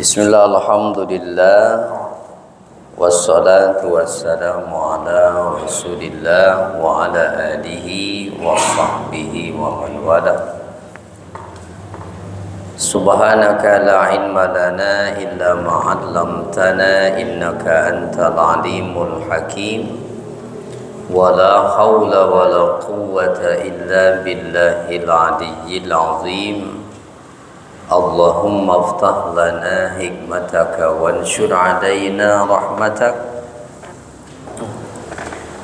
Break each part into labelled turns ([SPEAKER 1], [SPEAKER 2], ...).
[SPEAKER 1] Bismillah, alhamdulillah, wassalatu wassalamu ala rasulillah wa ala alihi wa sahbihi wa man wala. Subhanaka la ilma lana illa ma 'allamtana innaka antal alimul hakim. Wa la hawla wa la quwwata illa billahil aliyyil azim. Allahumma aftah lana hikmataka wanshur alaina rahmatak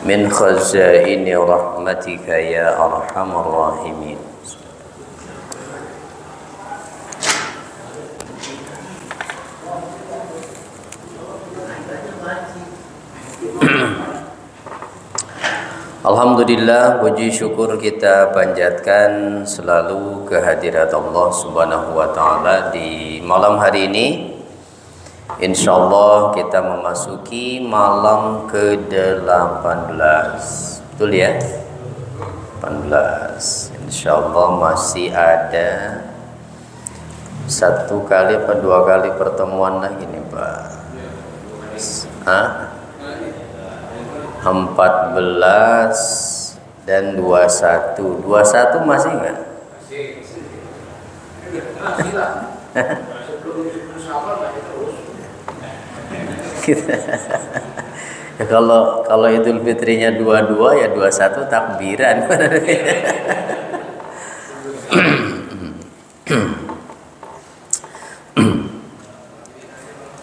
[SPEAKER 1] min khazaini rahmatika ya arhamar rahimin. Alhamdulillah, puji syukur kita panjatkan selalu kehadirat Allah Subhanahu wa Ta'ala di malam hari ini. Insyaallah kita memasuki malam ke-18. Betul ya? 18. Insyaallah masih ada satu kali apa dua kali pertemuan lagi nih Pak. 14 dan 21. 21 masih enggak? Masih lah. Ya kalau Idul Fitrinya 22 ya 21 takbiran.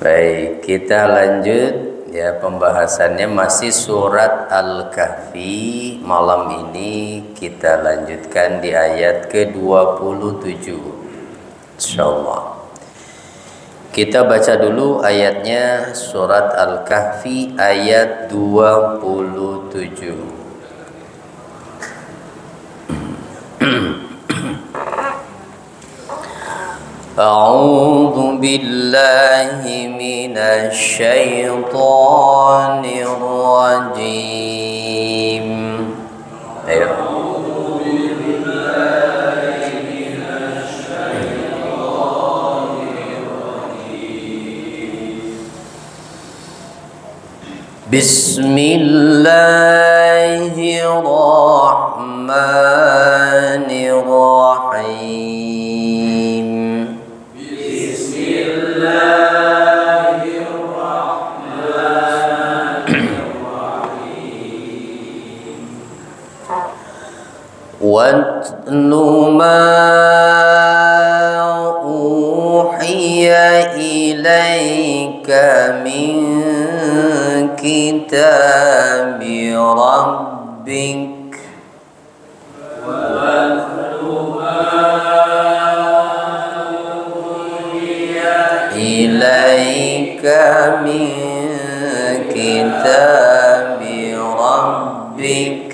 [SPEAKER 1] Baik, kita lanjut. Ya, pembahasannya masih surat Al-Kahfi. Malam ini kita lanjutkan di ayat ke-27 insyaallah. Kita baca dulu ayatnya, surat Al-Kahfi ayat 27. أعوذ بالله من الشيطان الرجيم. أعوذ بالله من الشيطان الرجيم. بسم الله الرحمن الرحيم. وَاتْلُ مَا أُوحِيَ إِلَيْكَ مِنْ كِتَابِ رَبِّكَ وَاتْلُ مَا أُوحِيَ إِلَيْكَ مِنْ كِتَابِ رَبِّكَ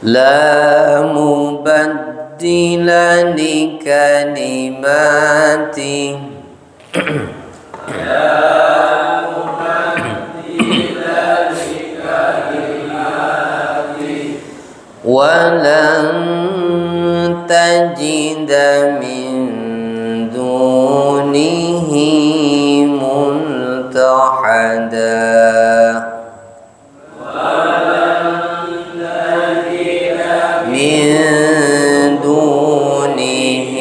[SPEAKER 1] لا مبدل لكلماته ولن تجد من دونه ملتحدا. من دونه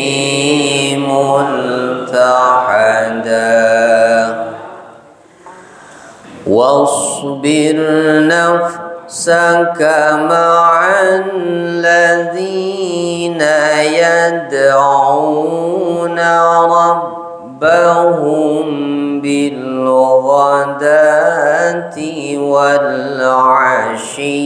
[SPEAKER 1] ملتحدا واصبر نفسك مع الذين يدعون ربهم بالغداة والعشي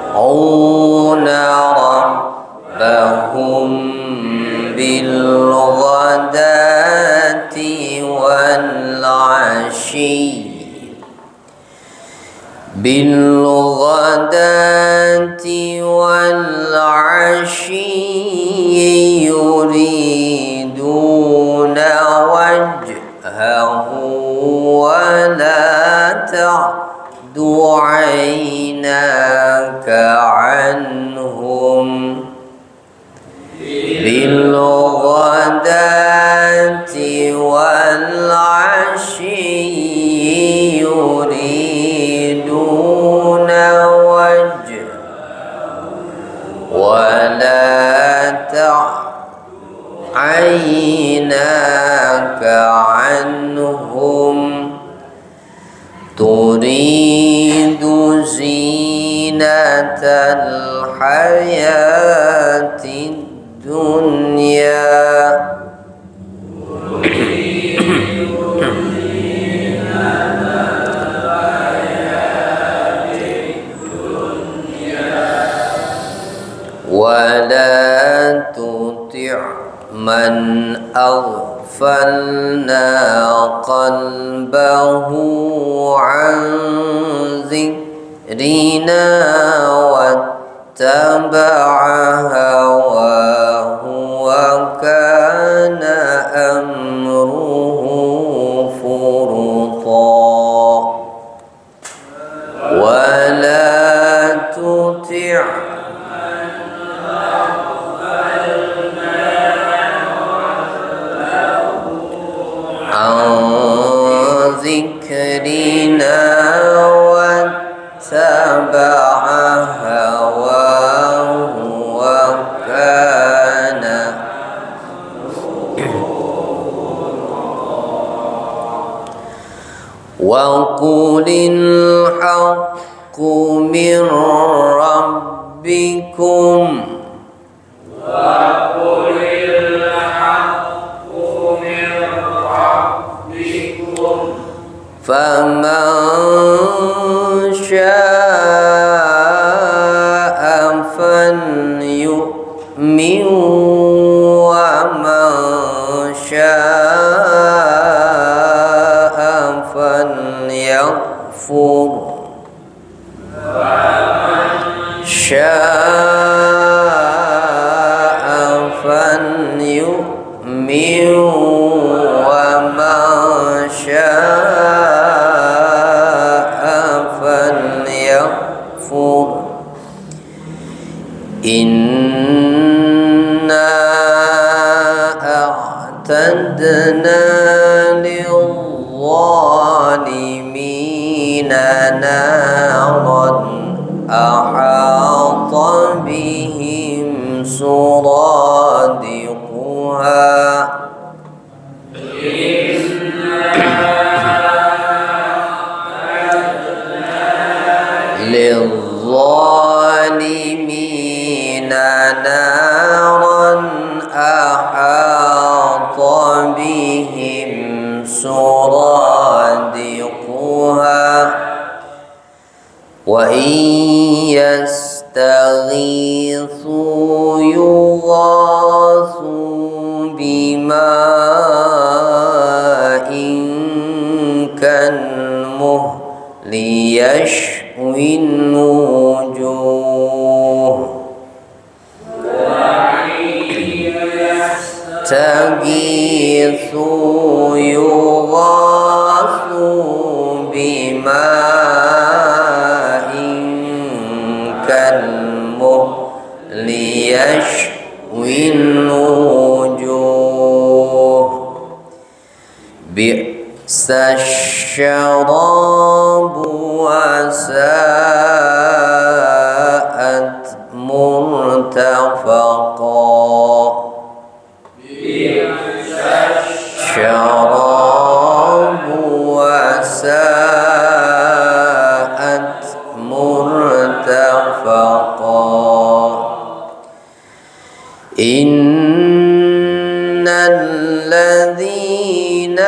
[SPEAKER 1] يدعون ربهم بالغداة والعشي يريدون وجهه ولا تعد عيناك عنهم بالغداة والعشي يريدون وجهه ولا عيناك عنهم تريد زينة الحياة الدنيا ولا تطع من أغفلنا قلبه عن ذكرنا واتبع هواه وكان أمره فرطا ولا تطع ذكرنا واتبع هواه وكان وقل الحق من ربكم فمن شاء فليؤمن ومن شاء فليكفر شاء فليؤمن ومن شاء فليكفر إنا أعتدنا للظالمين نارا أحاط بهم سرادقها للظالمين نارا أحاط بهم سرادقها وإن يستغيثوا يغاثوا بماء كالمهل يشوي الوجوه تغيثوا يغاثوا بماء كالمهل يشوي الوجوه بئس الشراب وساءت مرتفقا الشراب وساءت مرتفقا إن الذين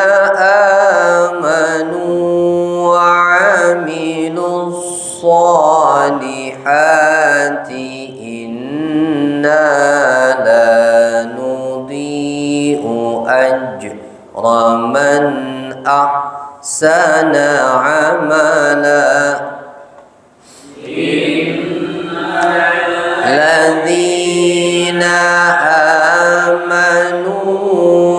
[SPEAKER 1] آمنوا وعملوا الصالحات إنا لا نضيع أجر من أحسن عملا الذين آمنوا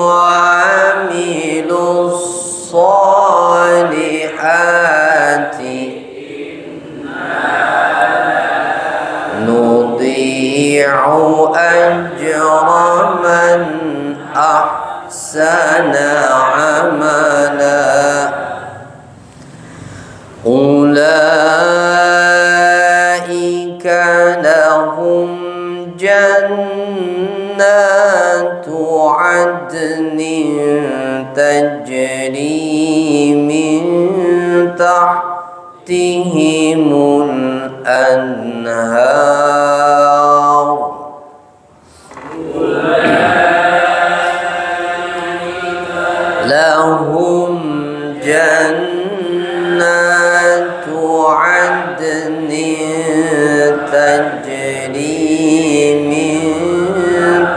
[SPEAKER 1] وعملوا الصالحات أحسن عملا أولئك لهم جنات عدن تجري من تحتهم الأنهار لهم جنات عدن تجري من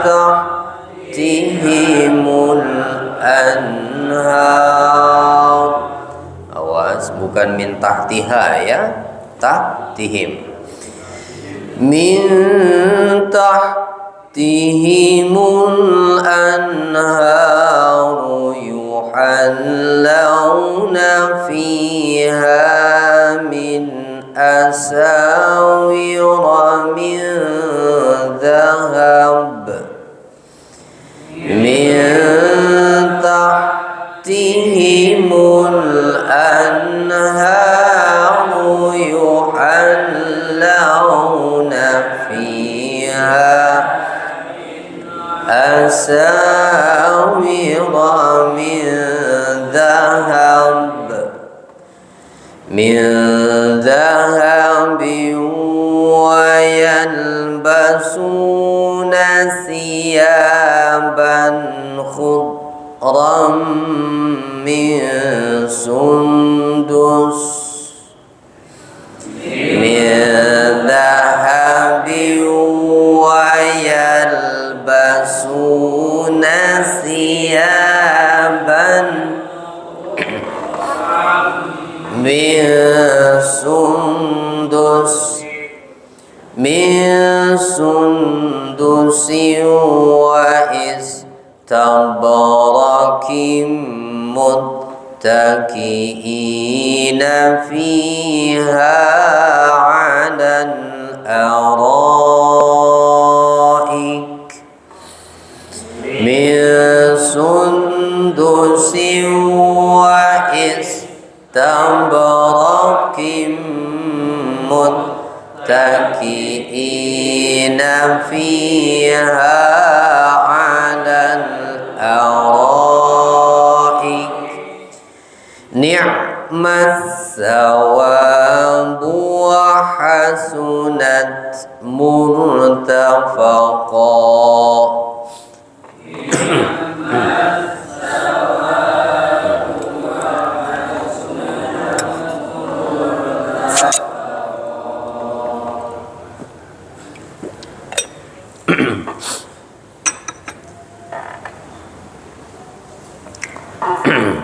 [SPEAKER 1] تحتهم الأنهار. Awas, bukan min tahtiha ya, tahtihim. Min tahtihimul anharu yuhallawna fiha min asawira min dhahab min tahtihimul anharu yuhallawna fiha asawira min dhahab wa yalbasuna thiyaban khudran min sundus min dhahabi wa yalbasuna thiyaban min sundusin wa istabarakim muttaki'ina fiha 'alan araik min sundusin wa istabarakim muttaki'ina fiha 'alan araik ni'mas sawabu wa hasunat murtafaqa.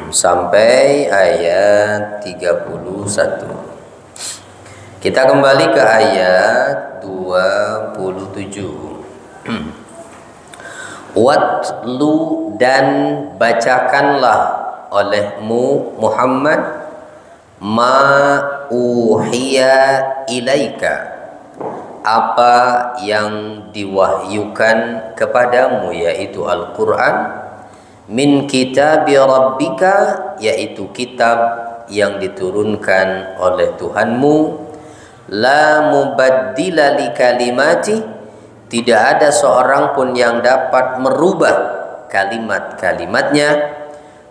[SPEAKER 1] Sampai ayat 31. Kita kembali ke ayat 27. Watlu, dan bacakanlah olehmu Muhammad ma uhiya ilaika, apa yang diwahyukan kepadamu, yaitu Al-Quran, min kitabi rabbika, yaitu kitab yang diturunkan oleh Tuhanmu, la mubaddila li kalimati, tidak ada seorang pun yang dapat merubah kalimat-kalimatnya,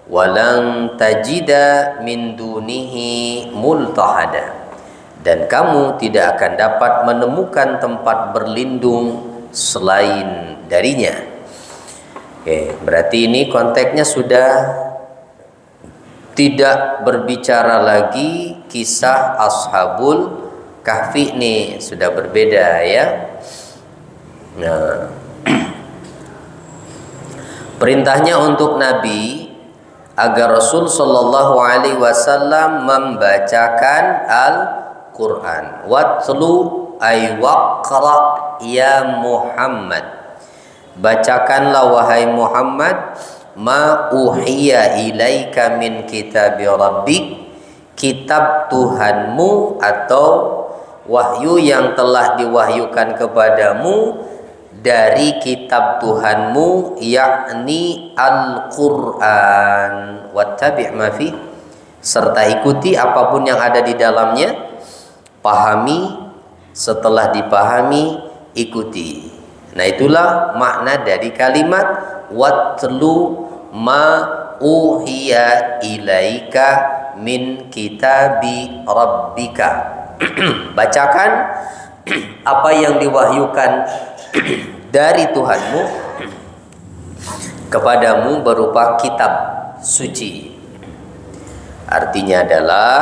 [SPEAKER 1] walang tajida min dunihi multahada, dan kamu tidak akan dapat menemukan tempat berlindung selain darinya. Oke, berarti ini konteksnya sudah tidak berbicara lagi kisah Ashabul Kahfi, nih sudah berbeda ya. Nah, perintahnya untuk Nabi agar Rasul Shallallahu Alaihi Wasallam membacakan Al-Quran. Watlu ay waqra ya Muhammad, bacakanlah wahai Muhammad, ma uhiya ilaika min kitabi rabbik, kitab Tuhanmu atau wahyu yang telah diwahyukan kepadamu dari kitab Tuhanmu, yakni Al-Quran. Wattabi' ma fi, serta ikuti apapun yang ada di dalamnya. Pahami, setelah dipahami ikuti. Nah, itulah makna dari kalimat watlu ma uhiya ilaika min kitabi rabbika. Bacakan apa yang diwahyukan dari Tuhanmu kepadamu berupa kitab suci. Artinya adalah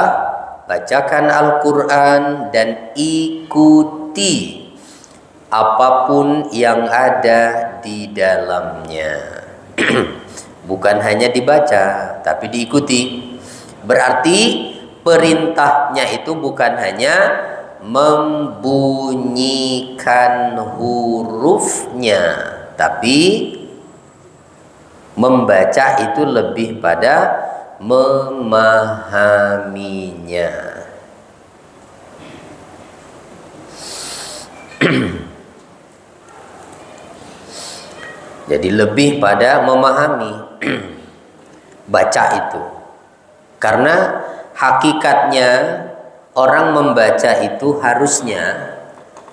[SPEAKER 1] bacakan Al-Quran dan ikuti apapun yang ada di dalamnya. Bukan hanya dibaca, tapi diikuti. Berarti perintahnya itu bukan hanya membunyikan hurufnya, tapi membaca itu lebih pada memahaminya. Jadi lebih pada memahami baca itu. Karena hakikatnya orang membaca itu harusnya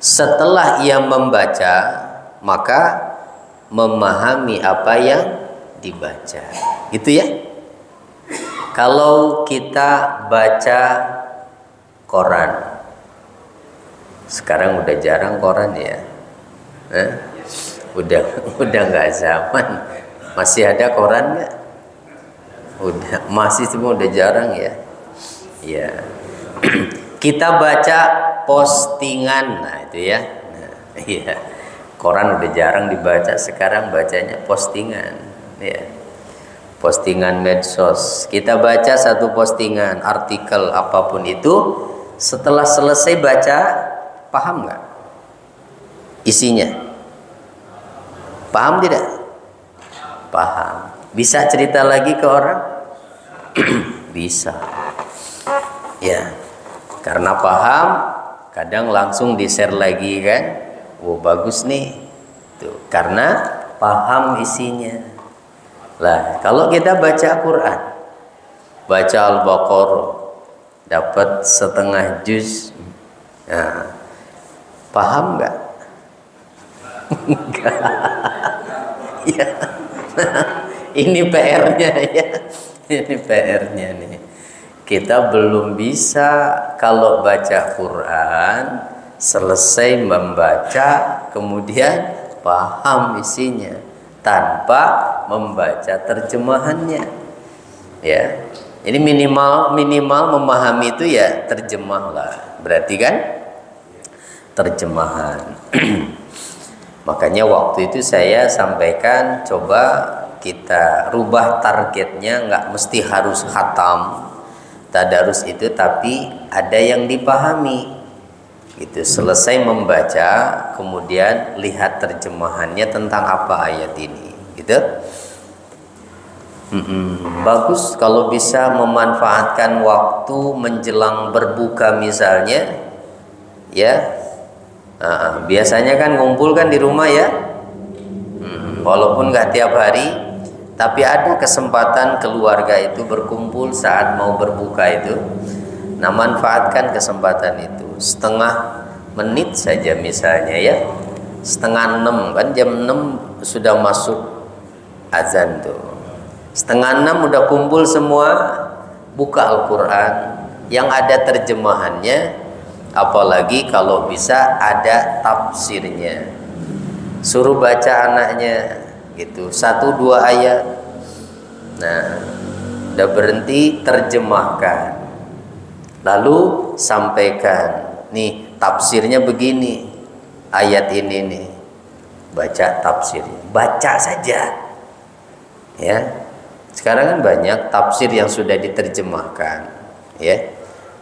[SPEAKER 1] setelah ia membaca maka memahami apa yang dibaca. Gitu ya. Kalau kita baca koran, sekarang udah jarang koran ya, udah nggak zaman. Masih ada koran nggak? Masih, semua udah jarang ya. Ya, kita baca postingan, nah itu ya. Iya, koran udah jarang dibaca, sekarang bacanya postingan, ya. Postingan medsos. Kita baca satu postingan, artikel apapun itu, setelah selesai baca, paham nggak isinya? Paham tidak? Paham. Bisa cerita lagi ke orang? Bisa. Ya, karena paham, kadang langsung di-share lagi kan? Oh, bagus nih. Tuh, karena paham isinya. Lah, kalau kita baca Quran, baca Al-Baqarah, dapat setengah juz, nah, paham nggak? Enggak. Ya. Ini PR-nya ya. Ini PR-nya nih. Kita belum bisa kalau baca Quran, selesai membaca, kemudian paham isinya tanpa membaca terjemahannya, ya. Ini minimal memahami itu ya terjemah lah, berarti kan terjemahan. Makanya waktu itu saya sampaikan, coba kita rubah targetnya, nggak mesti harus khatam tadarus itu, tapi ada yang dipahami gitu. Selesai membaca, kemudian lihat terjemahannya tentang apa ayat ini, gitu. Bagus kalau bisa memanfaatkan waktu menjelang berbuka misalnya, ya. Biasanya kan ngumpul kan di rumah ya, walaupun nggak tiap hari, tapi ada kesempatan keluarga itu berkumpul saat mau berbuka itu. Nah, manfaatkan kesempatan itu, setengah menit saja misalnya ya, 5:30 kan, jam 6 sudah masuk azan tuh, 5:30 udah kumpul semua, buka Al-Quran yang ada terjemahannya, apalagi kalau bisa ada tafsirnya, suruh baca anaknya gitu, 1-2 ayat. Nah, udah berhenti, terjemahkan, lalu sampaikan, nih tafsirnya begini, ayat ini nih, baca tafsirnya, baca saja ya. Sekarang kan banyak tafsir yang sudah diterjemahkan ya.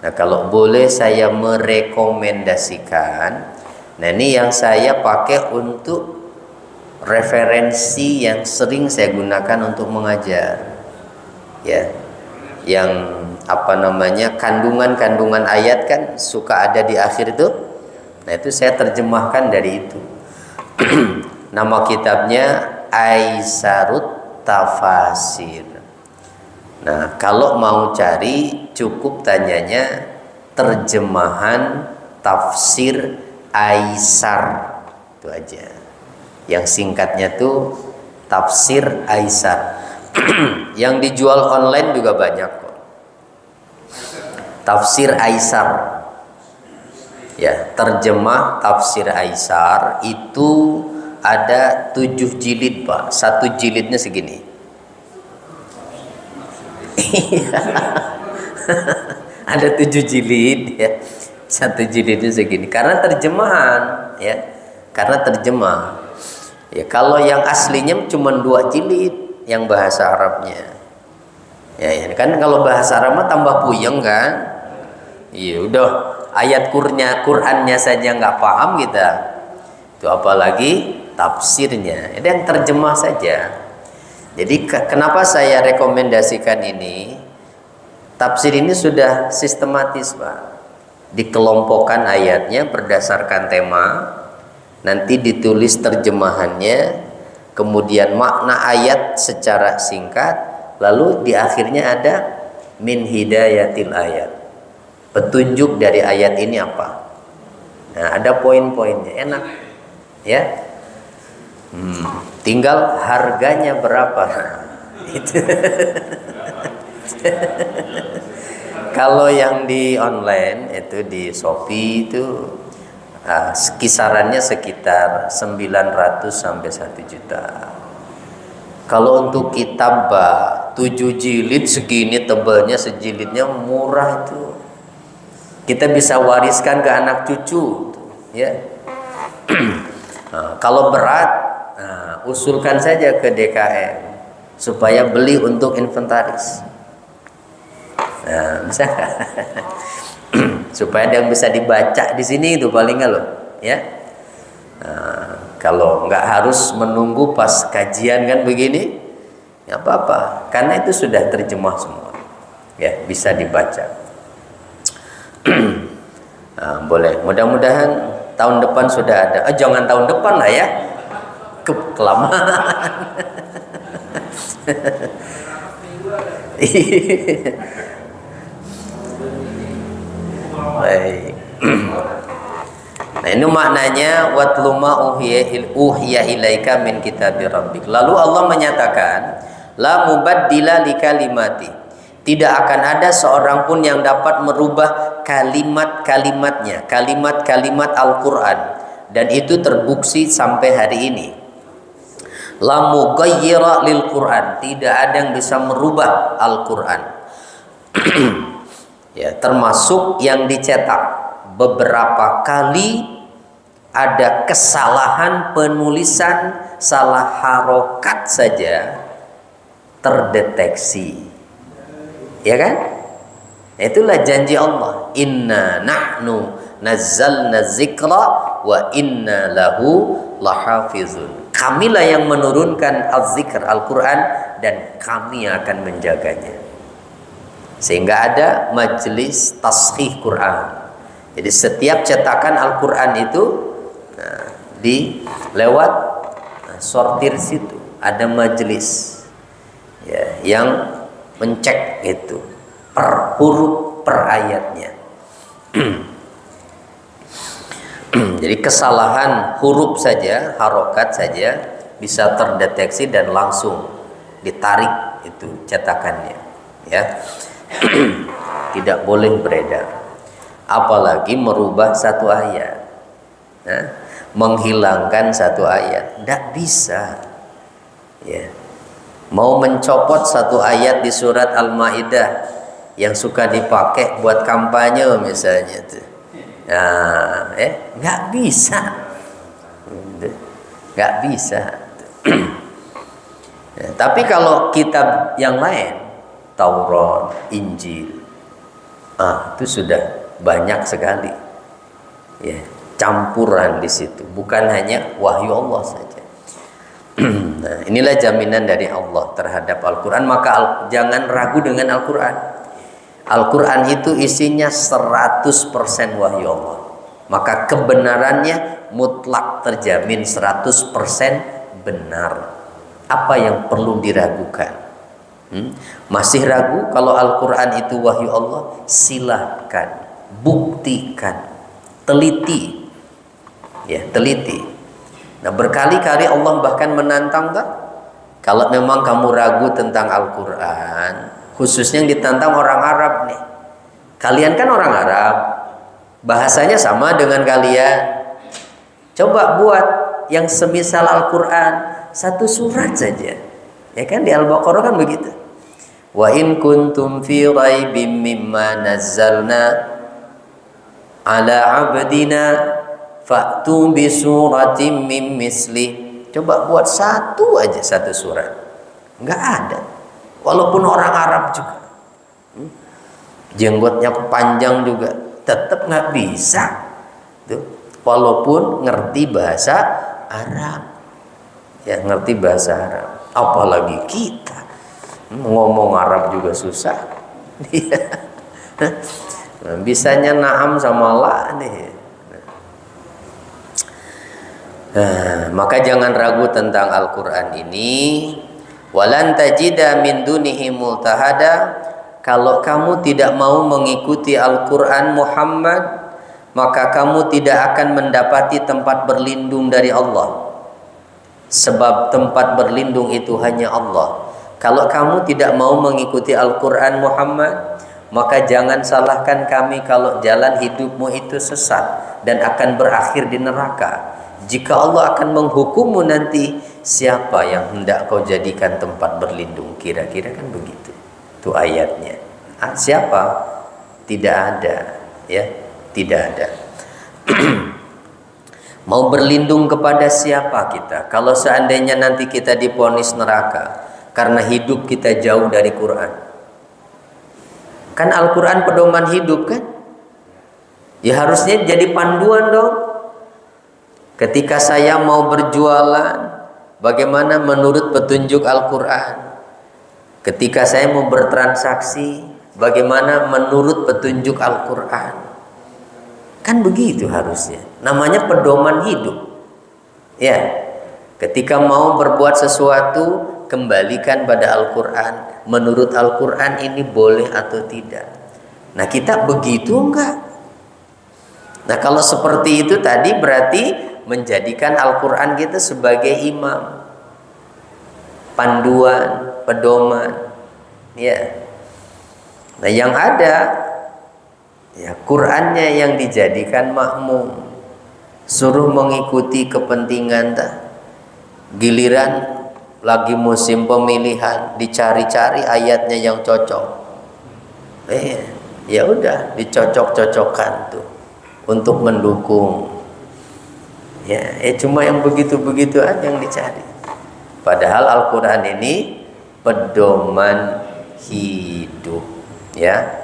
[SPEAKER 1] Nah, kalau boleh saya merekomendasikan, nah ini yang saya pakai untuk referensi yang sering saya gunakan untuk mengajar ya, yang apa namanya, kandungan ayat kan suka ada di akhir itu. Nah, itu saya terjemahkan dari itu. Nama kitabnya Aisarut Tafasir. Nah, kalau mau cari cukup tanyanya terjemahan tafsir Aisar. Itu aja. Yang singkatnya tuh tafsir Aisar. Yang dijual online juga banyak kok. Tafsir Aisar. Ya, terjemah tafsir Aisar itu ada 7 jilid, Pak. Satu jilidnya segini. Ada 7 jilid ya. Satu jilidnya segini. Karena terjemahan ya. Karena terjemah. Ya, kalau yang aslinya cuma 2 jilid yang bahasa Arabnya. Ya, kan kalau bahasa Arab mah tambah puyeng kan? Iya, udah ayat Qur'annya saja nggak paham kita. Itu apalagi tafsirnya. Itu yang terjemah saja. Jadi kenapa saya rekomendasikan ini? Tafsir ini sudah sistematis, Pak. Dikelompokkan ayatnya berdasarkan tema, nanti ditulis terjemahannya, kemudian makna ayat secara singkat, lalu di akhirnya ada min hidayatil ayat. Petunjuk dari ayat ini apa? Nah, ada poin-poinnya, enak ya. Tinggal harganya berapa. Itu. Kalau yang di online itu di Shopee itu kisarannya sekitar 900 sampai 1 juta. Kalau untuk kitab 7 jilid segini tebalnya, sejilidnya murah itu. Kita bisa wariskan ke anak cucu ya. Kalau berat, usulkan saja ke DKM supaya beli untuk inventaris. Nah, bisa supaya ada yang bisa dibaca di sini itu palingnya loh, ya. Kalau nggak harus menunggu pas kajian kan begini, ya apa-apa, karena itu sudah terjemah semua, ya bisa dibaca. Boleh, mudah-mudahan tahun depan sudah ada. Jangan tahun depan lah ya, kelamaan. Baik. Nah, ini maknanya watlu ma uhiya ilaika min kitabi rabbik. Lalu Allah menyatakan la mubaddila li kalimati. Tidak akan ada seorang pun yang dapat merubah kalimat-kalimatnya, kalimat-kalimat Al-Qur'an, dan itu terbukti sampai hari ini. La mughayyira lil Qur'an, tidak ada yang bisa merubah Al-Qur'an. Ya, termasuk yang dicetak beberapa kali ada kesalahan penulisan, salah harokat saja terdeteksi, ya kan? Itulah janji Allah, inna nahnu nazzalna dzikra wa inna lahu lahafizun. Kamilah yang menurunkan az-zikr Al-Quran dan kami akan menjaganya. Sehingga ada majelis tashih Quran. Jadi setiap cetakan Al-Quran itu lewat sortir situ ada majelis ya, yang mencek itu per huruf per ayatnya. Jadi kesalahan huruf saja, harokat saja bisa terdeteksi dan langsung ditarik itu cetakannya, ya. Tidak boleh beredar, apalagi merubah satu ayat, menghilangkan satu ayat, tidak bisa, ya. Mau mencopot satu ayat di surat Al-Maidah yang suka dipakai buat kampanye misalnya tuh, nah, nggak bisa, nggak bisa. Ya, tapi kalau kitab yang lain, Taurat, Injil, itu sudah banyak sekali, ya, campuran di situ, bukan hanya wahyu Allah saja. Nah, inilah jaminan dari Allah terhadap Al-Quran. Maka jangan ragu dengan Al-Quran. Al-Quran itu isinya 100% wahyu Allah. maka kebenarannya mutlak terjamin 100% benar. Apa yang perlu diragukan? Masih ragu kalau Al-Quran itu wahyu Allah? Silahkan, buktikan, teliti, ya teliti. Nah, berkali-kali Allah bahkan menantang tak? Kalau memang kamu ragu tentang Al-Quran, khususnya yang ditantang orang Arab nih. Kalian kan orang Arab, bahasanya sama dengan kalian. Coba buat yang semisal Al-Quran, satu surat saja. Ya kan, di Al-Baqarah kan begitu. Wa in kuntum fi raibim mimma nazzalna ala abdina fa'tu bi suratim mim misli. Coba buat satu aja, satu surat. Enggak ada. Walaupun orang Arab juga. Jenggotnya panjang juga tetap nggak bisa. Tuh. Walaupun ngerti bahasa Arab. Ya, ngerti bahasa Arab. Apalagi kita ngomong Arab juga susah. Bisanya na'am sama la nih. Nah, maka jangan ragu tentang Al-Quran ini. Walan tajida min dunihi multahada. Kalau kamu tidak mau mengikuti Al-Quran Muhammad, maka kamu tidak akan mendapati tempat berlindung dari Allah. Sebab tempat berlindung itu hanya Allah. Kalau kamu tidak mau mengikuti Al-Quran Muhammad, maka jangan salahkan kami kalau jalan hidupmu itu sesat dan akan berakhir di neraka. Jika Allah akan menghukummu nanti, siapa yang hendak kau jadikan tempat berlindung? Kira-kira kan begitu. Itu ayatnya. Siapa? Tidak ada, ya, tidak ada. Mau berlindung kepada siapa kita? Kalau seandainya nanti kita divonis neraka karena hidup kita jauh dari Quran. Kan Al-Quran pedoman hidup kan? Ya harusnya jadi panduan dong. Ketika saya mau berjualan, bagaimana menurut petunjuk Al-Quran? Ketika saya mau bertransaksi, bagaimana menurut petunjuk Al-Quran? Kan begitu harusnya. Namanya pedoman hidup. Ya, ketika mau berbuat sesuatu, kembalikan pada Al-Quran. Menurut Al-Quran ini boleh atau tidak? Nah, kita begitu enggak? Nah, kalau seperti itu tadi berarti menjadikan Al-Quran kita sebagai imam, panduan, pedoman. Ya. Nah, yang ada ya Qurannya yang dijadikan makmum, suruh mengikuti kepentingan dah. Giliran lagi musim pemilihan dicari-cari ayatnya yang cocok. Ya udah dicocok-cocokkan tuh untuk mendukung. Ya, cuma yang begitu-begitu aja yang dicari. Padahal Al-Quran ini pedoman hidup, ya.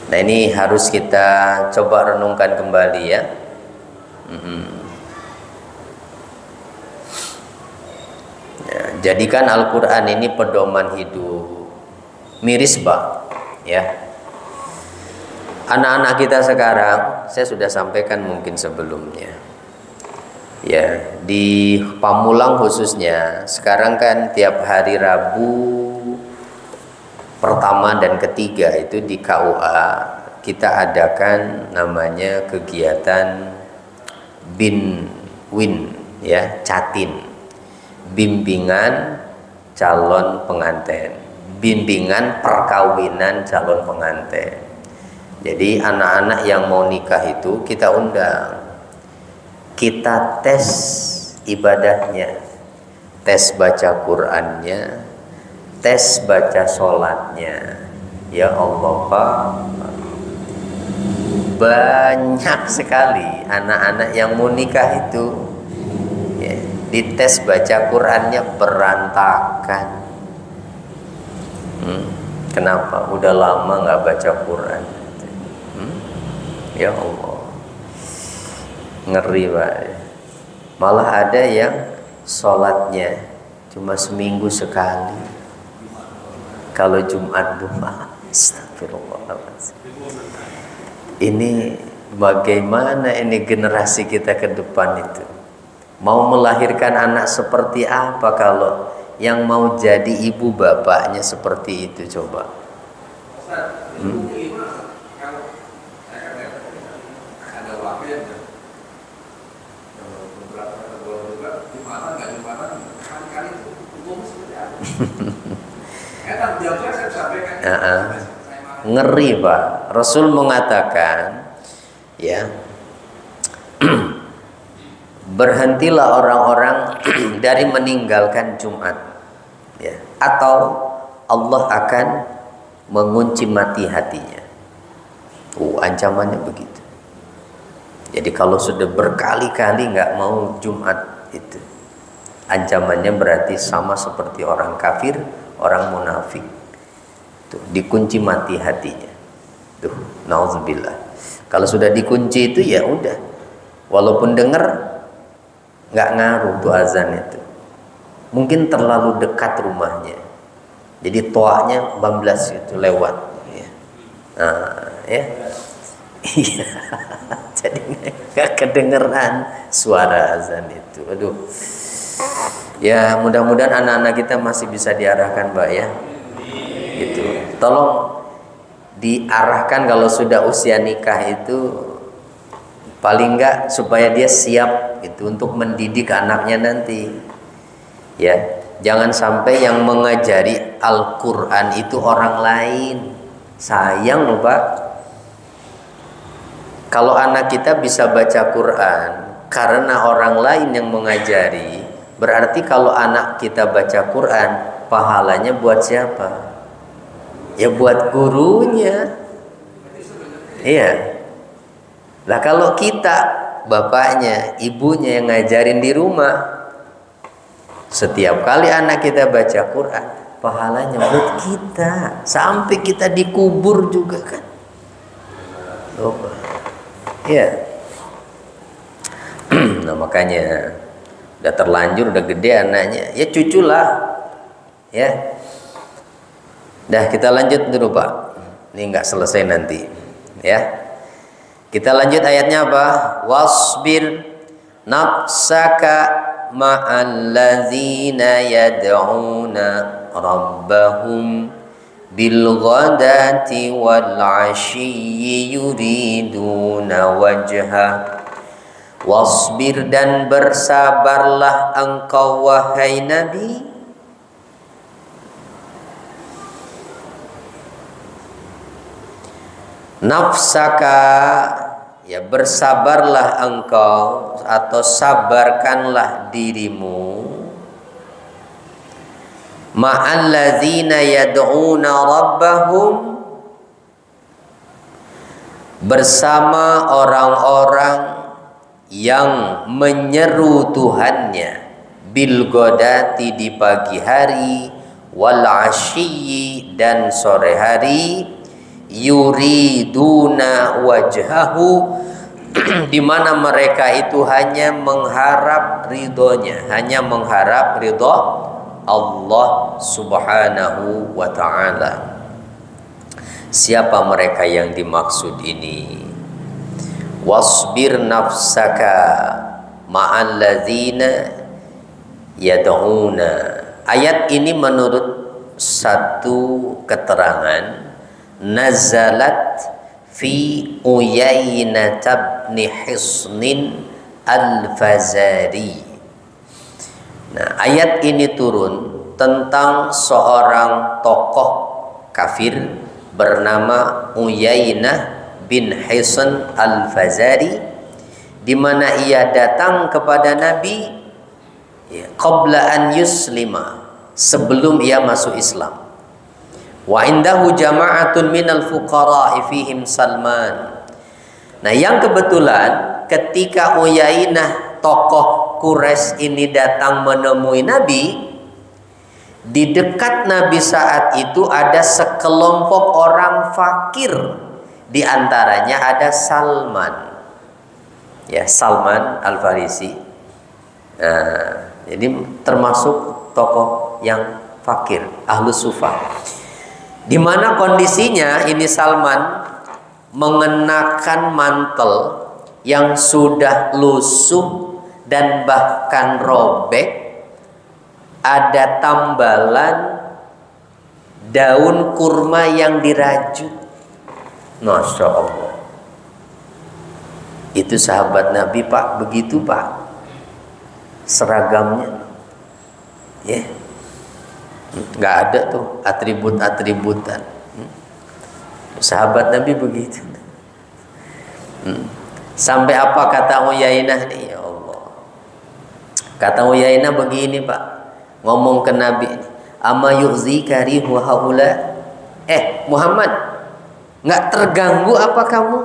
[SPEAKER 1] Nah, ini harus kita coba renungkan kembali, ya. Nah, jadikan Al-Quran ini pedoman hidup. Miris, Pak, ya. Anak-anak kita sekarang, saya sudah sampaikan mungkin sebelumnya, ya, di Pamulang khususnya, sekarang kan tiap hari Rabu pertama dan ketiga itu di KUA kita adakan namanya kegiatan BINWIN, ya, Catin, bimbingan calon pengantin, bimbingan perkawinan calon pengantin. Jadi anak-anak yang mau nikah itu kita undang, kita tes ibadahnya, tes baca Qur'annya, tes baca sholatnya. Ya Allah, Pak, banyak sekali anak-anak yang mau nikah itu, ya, dites baca Qur'annya berantakan. Kenapa? Udah lama nggak baca Qur'an. Ya Allah, ngeri, Pak. Malah ada yang sholatnya cuma seminggu sekali. Kalau Jumat Duha, astagfirullahaladzim. Ini bagaimana ini generasi kita ke depan itu? Mau melahirkan anak seperti apa kalau yang mau jadi ibu bapaknya seperti itu, coba? Ngeri, Pak. Rasul mengatakan, ya, berhentilah orang-orang dari meninggalkan Jumat, ya, atau Allah akan mengunci mati hatinya. Ancamannya begitu. Jadi kalau sudah berkali-kali nggak mau Jumat itu, ancamannya berarti sama seperti orang kafir, orang munafik. Tuh, dikunci mati hatinya. Tuh, nauzubillah. Kalau sudah dikunci itu ya udah. Walaupun dengar nggak ngaruh tuh azan itu. Mungkin terlalu dekat rumahnya. Jadi toanya bablas itu lewat ya. Ya. Iya. Jadi nggak kedengeran suara azan itu. Aduh. Ya, mudah-mudahan anak-anak kita masih bisa diarahkan, Mbak, ya. Gitu. Tolong diarahkan kalau sudah usia nikah itu, paling enggak supaya dia siap gitu untuk mendidik anaknya nanti. Ya, jangan sampai yang mengajari Al-Qur'an itu orang lain. Sayang loh, Pak. Kalau anak kita bisa baca Quran karena orang lain yang mengajari, berarti kalau anak kita baca Quran, pahalanya buat siapa? Ya buat gurunya. Iya. Lah kalau kita, bapaknya, ibunya yang ngajarin di rumah, setiap kali anak kita baca Quran, pahalanya buat kita. Sampai kita dikubur juga kan. Iya. Nah makanya udah terlanjur, udah gede anaknya, ya cuculah. Ya. Dah, kita lanjut dulu, Pak. Ini nggak selesai nanti, ya. Kita lanjut ayatnya apa? Wasbir nafsaka ma'allazina yad'una rabbahum bil ghadati wal 'ashiyyi yuriduna wajha. Wasbir, dan bersabarlah engkau wahai Nabi, nafsaka, ya bersabarlah engkau atau sabarkanlah dirimu, ma'allazina yad'una rabbahum, bersama orang-orang yang menyeru Tuhannya, bil ghadati, di pagi hari, wal 'ashiyyi, dan sore hari, yuriduna wajhahu, di mana mereka itu hanya mengharap ridhonya, hanya mengharap ridho Allah Subhanahu wa ta'ala. Siapa mereka yang dimaksud ini? Wasbir nafsaka ma'alladzina yad'una. Ayat ini menurut satu keterangan nazalat fi Uyainah bin Hisnin al-Fazari. Nah, ayat ini turun tentang seorang tokoh kafir bernama Uyainah bin Hisn al-Fazari, di mana ia datang kepada Nabi qabla an yuslima, sebelum ia masuk Islam. Wa indahu jama'atun minal fuqara'i fihim Salman. Nah, yang kebetulan ketika Uyainah, tokoh Quraisy ini datang menemui Nabi, di dekat Nabi saat itu ada sekelompok orang fakir. Di antaranya ada Salman. Ya, Salman Al-Farisi. Nah, jadi termasuk tokoh yang fakir, ahlus sufah. Di mana kondisinya ini Salman mengenakan mantel yang sudah lusuh dan bahkan robek, ada tambalan daun kurma yang dirajut. Masya Allah. Itu sahabat Nabi Pak, begitu Pak seragamnya, ya, nggak ada tuh atribut-atributan. Sahabat Nabi begitu. Sampai apa kata Uyainah nih, ya Allah. Kata Uyainah begini Pak, ngomong ke Nabi, ama yu'zika rihu haula, Muhammad, nggak terganggu apa kamu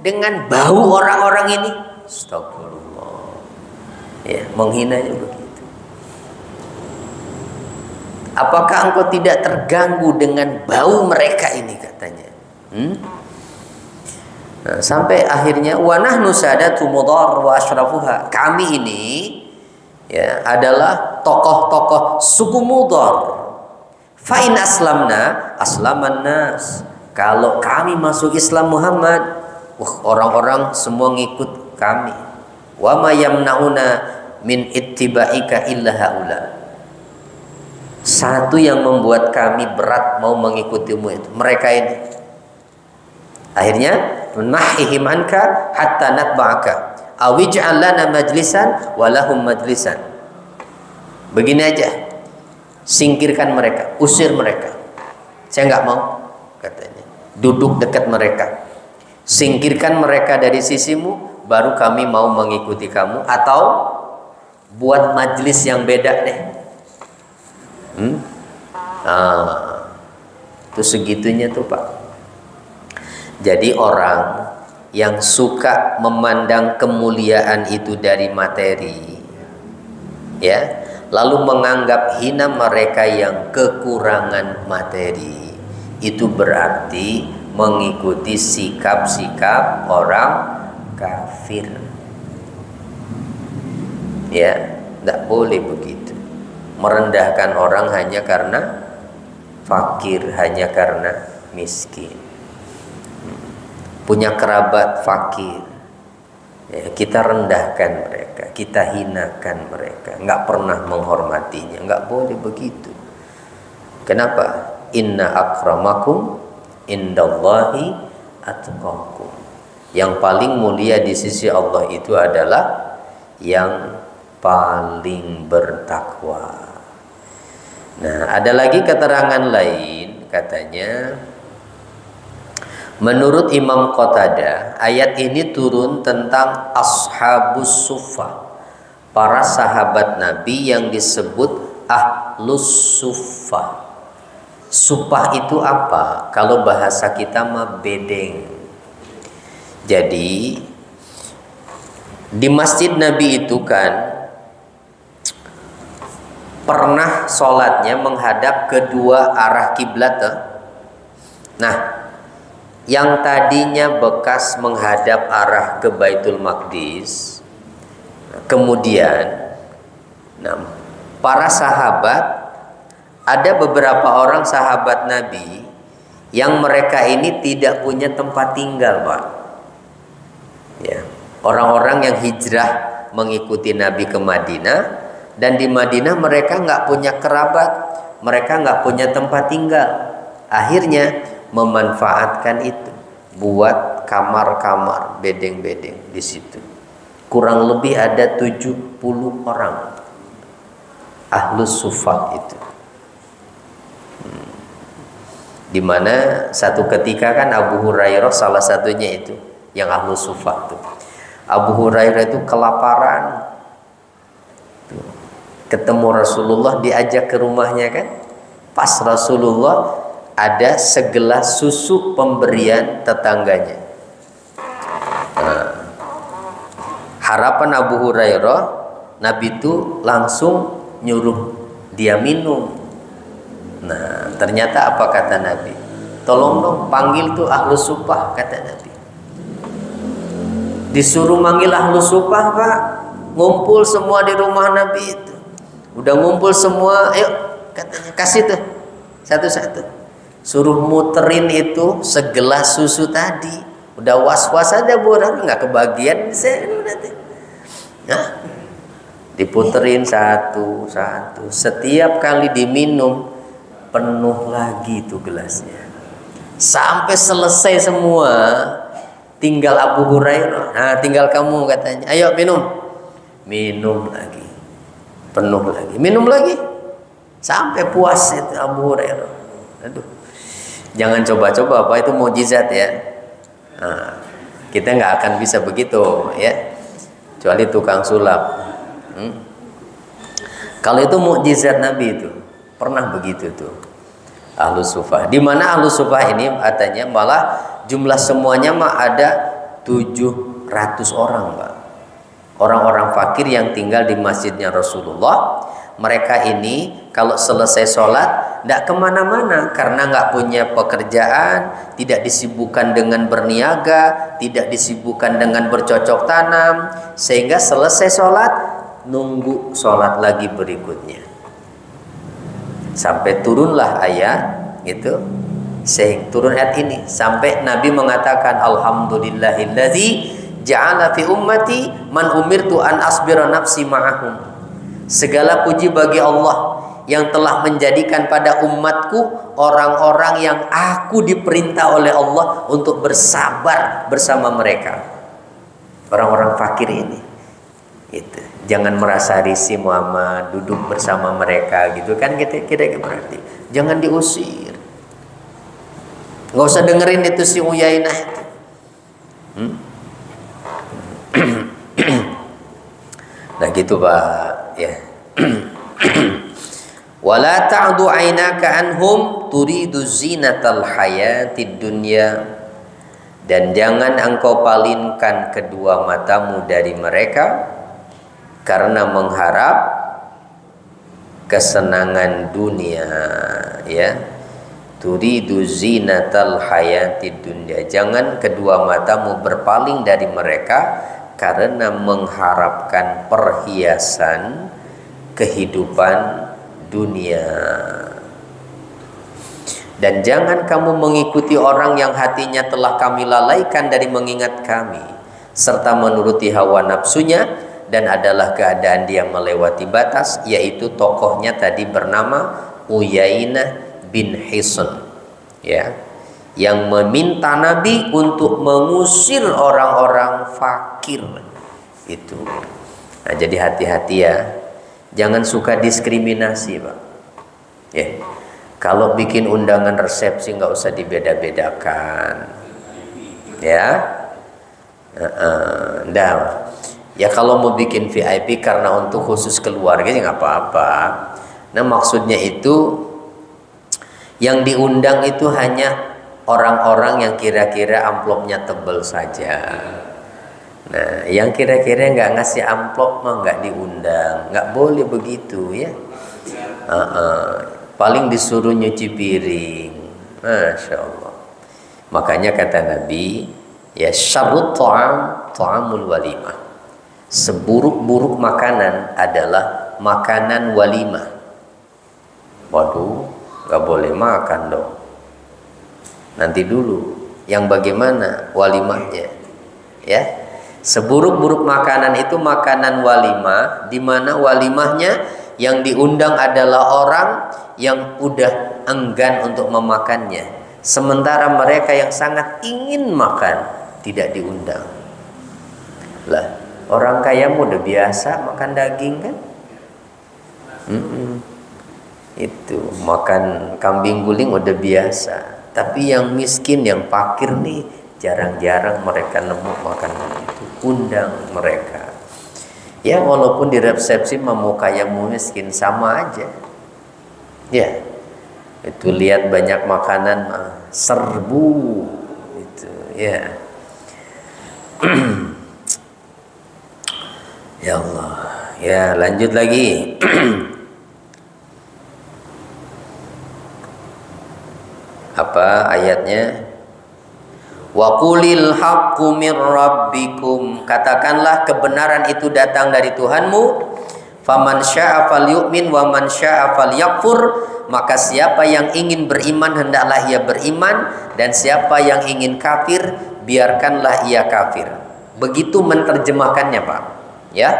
[SPEAKER 1] dengan bau orang-orang ini? Astagfirullah. Ya, menghinanya begitu. Apakah engkau tidak terganggu dengan bau mereka ini, katanya. Nah, sampai akhirnya wa nahnu sadatu mudhar wa asyrafuha. Kami ini ya adalah tokoh-tokoh suku Mudhar. Fa in aslamna aslaman nas. Kalau kami masuk Islam Muhammad, orang-orang semua ngikut kami. Wa ma yamnauna min ittiba'ika illa haula. Satu yang membuat kami berat mau mengikutimu itu mereka ini. Akhirnya nahihim anka hatta natba'aka awij'al lana majlisan walahum majlisan. Begini aja, singkirkan mereka, usir mereka. Saya nggak mau, katanya. Duduk dekat mereka, singkirkan mereka dari sisimu, baru kami mau mengikuti kamu, atau buat majlis yang beda deh. Itu segitunya tuh Pak. Jadi orang yang suka memandang kemuliaan itu dari materi, ya, lalu menganggap hina mereka yang kekurangan materi, itu berarti mengikuti sikap-sikap orang kafir. Ya, tidak boleh begitu. Merendahkan orang hanya karena fakir, hanya karena miskin. Punya kerabat fakir, ya, kita rendahkan mereka, kita hinakan mereka, nggak pernah menghormatinya, nggak boleh begitu. Kenapa? Inna akramakum indallahi atqakum. Yang paling mulia di sisi Allah itu adalah yang paling bertakwa. Nah, ada lagi keterangan lain, katanya menurut Imam Qatadah, ayat ini turun tentang ashabus suffah, para sahabat Nabi yang disebut ahlus suffah. Suffah itu apa? Kalau bahasa kita mah bedeng. Jadi di masjid Nabi itu kan pernah sholatnya menghadap kedua arah kiblat. Nah, yang tadinya bekas menghadap arah ke Baitul Maqdis, kemudian para sahabat, ada beberapa orang sahabat Nabi yang mereka ini tidak punya tempat tinggal, Pak. Ya, orang-orang yang hijrah mengikuti Nabi ke Madinah, dan di Madinah mereka nggak punya kerabat, mereka nggak punya tempat tinggal. Akhirnya memanfaatkan itu buat kamar-kamar, bedeng-bedeng di situ. Kurang lebih ada 70 orang ahlus suffah itu. Dimana satu ketika kan Abu Hurairah salah satunya itu yang ahlus suffah itu. Abu Hurairah itu kelaparan, ketemu Rasulullah, diajak ke rumahnya kan. Pas Rasulullah ada segelas susu pemberian tetangganya. Harapan Abu Hurairah, Nabi itu langsung nyuruh dia minum. Nah, ternyata apa kata Nabi? Tolong dong panggil tuh ahlus suffah, kata Nabi. Disuruh manggil ahlus suffah, Pak. Ngumpul semua di rumah Nabi itu. Udah ngumpul semua, ayo katanya kasih tuh satu-satu. Suruh muterin itu segelas susu tadi. Udah was-was aja orang nggak kebagian nanti. Nah, diputerin satu-satu. Setiap kali diminum penuh lagi tuh gelasnya. Sampai selesai semua. Tinggal Abu Hurairah. Nah, tinggal kamu katanya. Ayo minum. Minum lagi. Penuh lagi. Minum lagi. Sampai puas itu Abu Hurairah. Aduh. Jangan coba-coba, apa itu mukjizat ya. Nah, kita nggak akan bisa begitu ya. Kecuali tukang sulap. Kalau itu mukjizat Nabi itu. Pernah begitu tuh. Ahlus Sufah. Di mana Ahlus Sufah ini katanya malah jumlah semuanya mah ada 700 orang, Pak. Orang-orang fakir yang tinggal di masjidnya Rasulullah. Mereka ini kalau selesai sholat tidak kemana-mana karena nggak punya pekerjaan, tidak disibukkan dengan berniaga, tidak disibukkan dengan bercocok tanam, sehingga selesai sholat nunggu sholat lagi berikutnya sampai turunlah ayat gitu. Sehingga turun ayat ini sampai Nabi mengatakan alhamdulillahilladzi ja'ala fi ummati man umirtu an asbira nafsi ma'ahum. Segala puji bagi Allah yang telah menjadikan pada umatku orang-orang yang aku diperintah oleh Allah untuk bersabar bersama mereka. Orang-orang fakir ini. Gitu. Jangan merasa risih Muhammad duduk bersama mereka gitu kan, kita berarti jangan diusir. Nggak usah dengerin itu si Uyainah itu. Nah gitu Pak ya. Wala ta'du 'ainaka anhum turidu zinatal hayatid dunya. Dan jangan engkau palingkan kedua matamu dari mereka karena mengharap kesenangan dunia ya. Turidu zinatal hayatid dunya. Jangan kedua matamu berpaling dari mereka karena mengharapkan perhiasan kehidupan dunia. Dan jangan kamu mengikuti orang yang hatinya telah kami lalaikan dari mengingat kami serta menuruti hawa nafsunya, dan adalah keadaan dia melewati batas, yaitu tokohnya tadi bernama Uyainah bin Hisn ya, yang meminta Nabi untuk mengusir orang-orang fakir itu. Nah, jadi hati-hati ya. Jangan suka diskriminasi, Pak. Ya. Kalau bikin undangan resepsi nggak usah dibeda-bedakan. Ya. Ya kalau mau bikin VIP karena untuk khusus keluarga ya nggak apa-apa. Nah, maksudnya itu yang diundang itu hanya orang-orang yang kira-kira amplopnya tebal saja. Nah, yang kira-kira nggak ngasih amplop mah nggak diundang, nggak boleh begitu ya. Paling disuruh nyuci piring, masya Allah. Makanya kata Nabi, ya syarrut ta'amul walimah. Seburuk-buruk makanan adalah makanan walimah. Waduh, nggak boleh makan dong. Nanti dulu, yang bagaimana walimahnya? Ya. Seburuk-buruk makanan itu makanan walimah, di mana walimahnya yang diundang adalah orang yang udah enggan untuk memakannya, sementara mereka yang sangat ingin makan tidak diundang. Lah, orang kaya udah biasa makan daging kan? Itu makan kambing guling udah biasa, tapi yang miskin, yang fakir nih jarang-jarang mereka nemu makanan itu. Undang mereka ya, walaupun di resepsi mau kaya mau miskin sama aja ya. Itu lihat banyak makanan serbu itu ya. Ya Allah ya, lanjut lagi. Apa ayatnya? Wa qulil haqqu mir rabbikum. Katakanlah kebenaran itu datang dari Tuhanmu. Faman syaa'a falyu'min wa man syaa'a falyakfur. Maka siapa yang ingin beriman hendaklah ia beriman, dan siapa yang ingin kafir biarkanlah ia kafir. Begitu menerjemahkannya, Pak. Ya.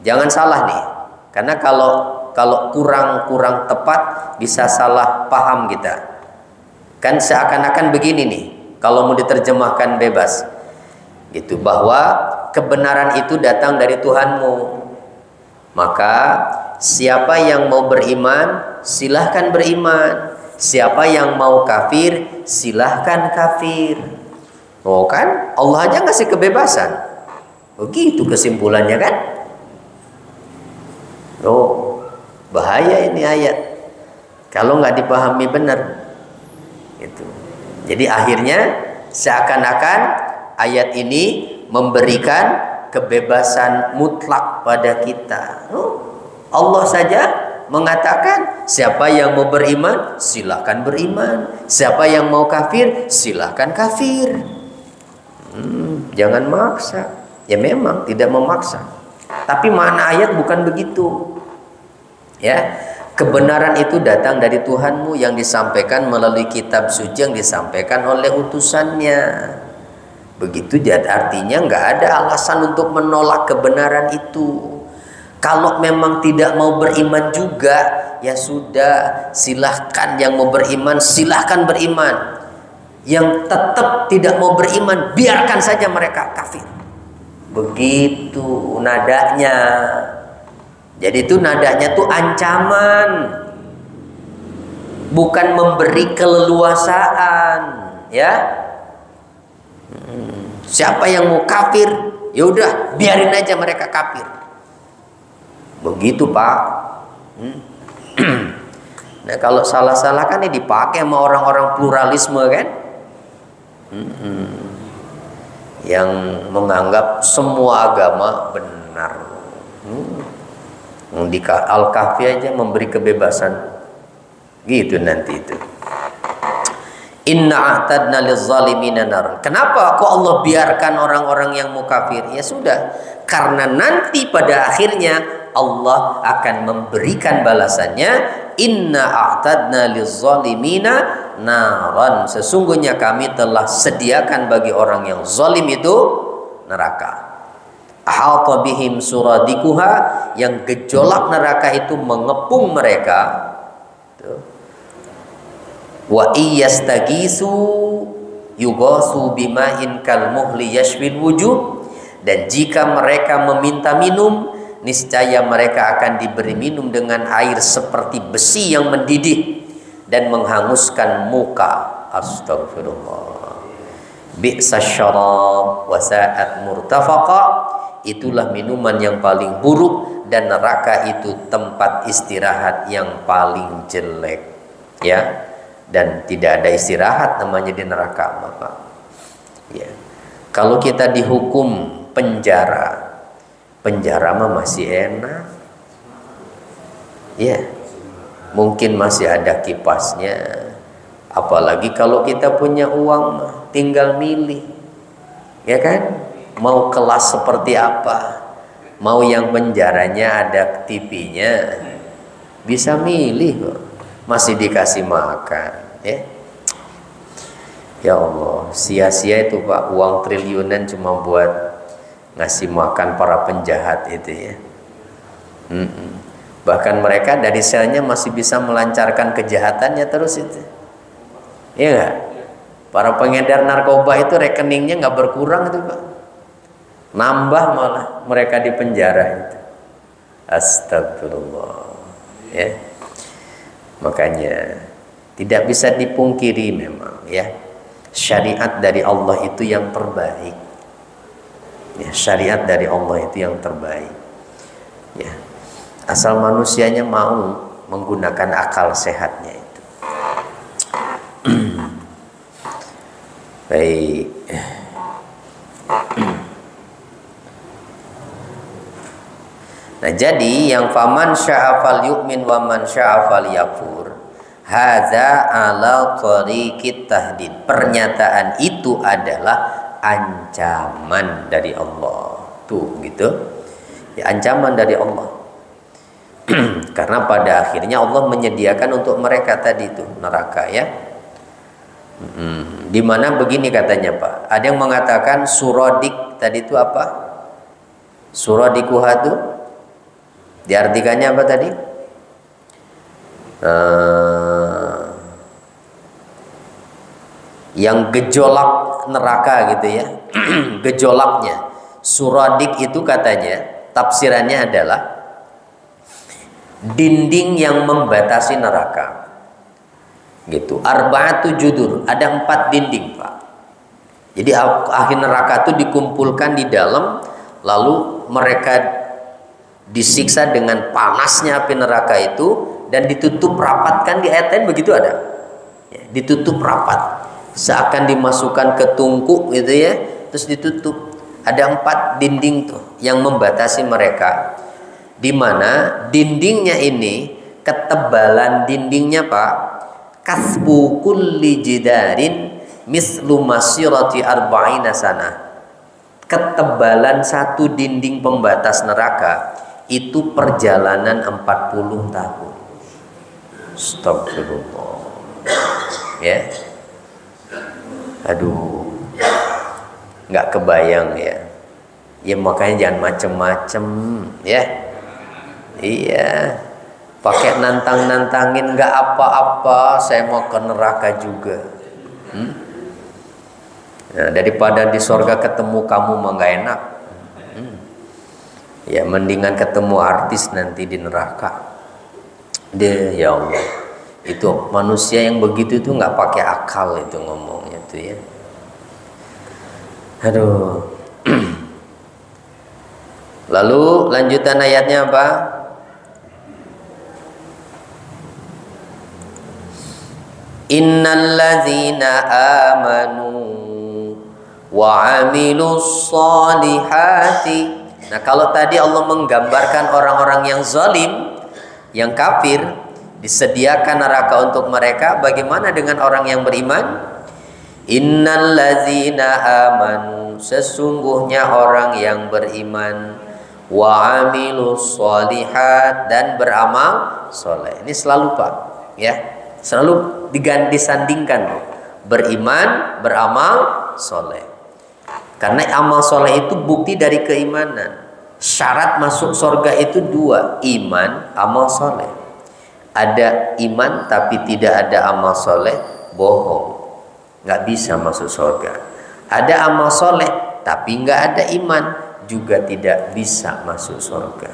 [SPEAKER 1] Jangan salah nih. Karena kalau kurang tepat bisa salah paham kita. Kan seakan-akan begini nih, kalau mau diterjemahkan bebas. Gitu, bahwa kebenaran itu datang dari Tuhanmu. Maka siapa yang mau beriman silahkan beriman, siapa yang mau kafir silahkan kafir. Oh kan, Allah aja ngasih kebebasan. Begitu kesimpulannya kan. Oh, bahaya ini ayat kalau nggak dipahami benar. Itu. Jadi akhirnya seakan-akan ayat ini memberikan kebebasan mutlak pada kita. Allah saja mengatakan siapa yang mau beriman silahkan beriman, siapa yang mau kafir silahkan kafir. Jangan maksa. Ya memang tidak memaksa, tapi makna ayat bukan begitu. Ya, kebenaran itu datang dari Tuhanmu yang disampaikan melalui kitab suci yang disampaikan oleh utusannya. Begitu jadi artinya nggak ada alasan untuk menolak kebenaran itu. Kalau memang tidak mau beriman juga, ya sudah, silahkan yang mau beriman silahkan beriman. Yang tetap tidak mau beriman biarkan saja mereka kafir. Begitu nadanya. Jadi itu nadanya tuh ancaman, bukan memberi keleluasaan, ya. Siapa yang mau kafir, ya udah biarin aja mereka kafir. Begitu, Pak. Nah, kalau salah-salah kan ini dipakai sama orang-orang pluralisme kan, yang menganggap semua agama benar. Di Al-Kahfi aja memberi kebebasan. Gitu nanti itu. Inna a'tadna liz-zalimina nar. Kenapa kok Allah biarkan orang-orang yang mau kafir? Ya sudah, karena nanti pada akhirnya Allah akan memberikan balasannya. Inna a'tadna liz-zalimina naran. Sesungguhnya kami telah sediakan bagi orang yang zalim itu neraka. Ahata bihim suradikuha, yang gejolak neraka itu mengepung mereka. Wa iyastagisu yugasu bima'in kal muhli yashfil wujuh. Dan jika mereka meminta minum, niscaya mereka akan diberi minum dengan air seperti besi yang mendidih dan menghanguskan muka. Astagfirullah. Bi'sa syarab wa sa'at murtafaqa. Itulah minuman yang paling buruk, dan neraka itu tempat istirahat yang paling jelek. Ya. Dan tidak ada istirahat namanya di neraka, Bapak. Ya. Kalau kita dihukum penjara mah masih enak. Ya. Mungkin masih ada kipasnya. Apalagi kalau kita punya uang, tinggal milih. Ya kan? Mau kelas seperti apa? Mau yang penjaranya ada TV-nya, bisa milih kok. Masih dikasih makan, ya. Ya Allah, sia-sia itu, Pak, uang triliunan cuma buat ngasih makan para penjahat itu, ya. Bahkan mereka dari selnya masih bisa melancarkan kejahatannya terus itu. Iya nggak? Para pengedar narkoba itu rekeningnya nggak berkurang itu, Pak. Nambah malah mereka di penjara itu. Astagfirullah. Ya. Makanya tidak bisa dipungkiri memang, ya. Syariat dari Allah itu yang terbaik. Ya, syariat dari Allah itu yang terbaik. Ya. Asal manusianya mau menggunakan akal sehatnya itu. Baik. Nah, jadi yang faman syaa falyu'min wa man syaa falyakfur, hadza ala tariqit tahdid. Pernyataan itu adalah ancaman dari Allah. Tuh, gitu. Ya, ancaman dari Allah. Karena pada akhirnya Allah menyediakan untuk mereka tadi itu neraka ya. Dimana begini katanya Pak, ada yang mengatakan suradik tadi itu apa? Suradikuhatu diartikannya apa tadi? Yang gejolak neraka gitu ya. Gejolaknya suradik itu katanya tafsirannya adalah dinding yang membatasi neraka gitu. Arba'atu judur, ada 4 dinding Pak. Jadi ahli neraka itu dikumpulkan di dalam, lalu mereka disiksa dengan panasnya api neraka itu dan ditutup rapat. Kan di ayat lain begitu ada ya, ditutup rapat seakan dimasukkan ke tungku gitu ya, terus ditutup. Ada 4 dinding tuh yang membatasi mereka, di mana dindingnya ini, ketebalan dindingnya Pak, kasbu kulli jidarin mislu masirati arba'ina sana. Ketebalan satu dinding pembatas neraka itu perjalanan 40 tahun. Astagfirullah. Ya. Aduh. Nggak kebayang ya. Ya makanya jangan macem-macem ya. Iya. Pakai nantang-nantangin nggak apa-apa, saya mau ke neraka juga. Nah, daripada di sorga ketemu kamu mah nggak enak. Ya mendingan ketemu artis nanti di neraka. Ya Allah, itu manusia yang begitu itu nggak pakai akal itu ngomongnya tuh ya. Aduh. Lalu lanjutan ayatnya apa? Innalladzina amanu wa amilus solihati. Nah, kalau tadi Allah menggambarkan orang-orang yang zalim, yang kafir, disediakan neraka untuk mereka, bagaimana dengan orang yang beriman? Innalladzina amanu, sesungguhnya orang yang beriman, wa amilus solihat, dan beramal soleh. Ini selalu Pak ya, selalu disandingkan beriman, beramal soleh. Karena amal soleh itu bukti dari keimanan. Syarat masuk surga itu 2, iman, amal soleh. Ada iman tapi tidak ada amal soleh, bohong, nggak bisa masuk surga. Ada amal soleh tapi nggak ada iman, juga tidak bisa masuk surga.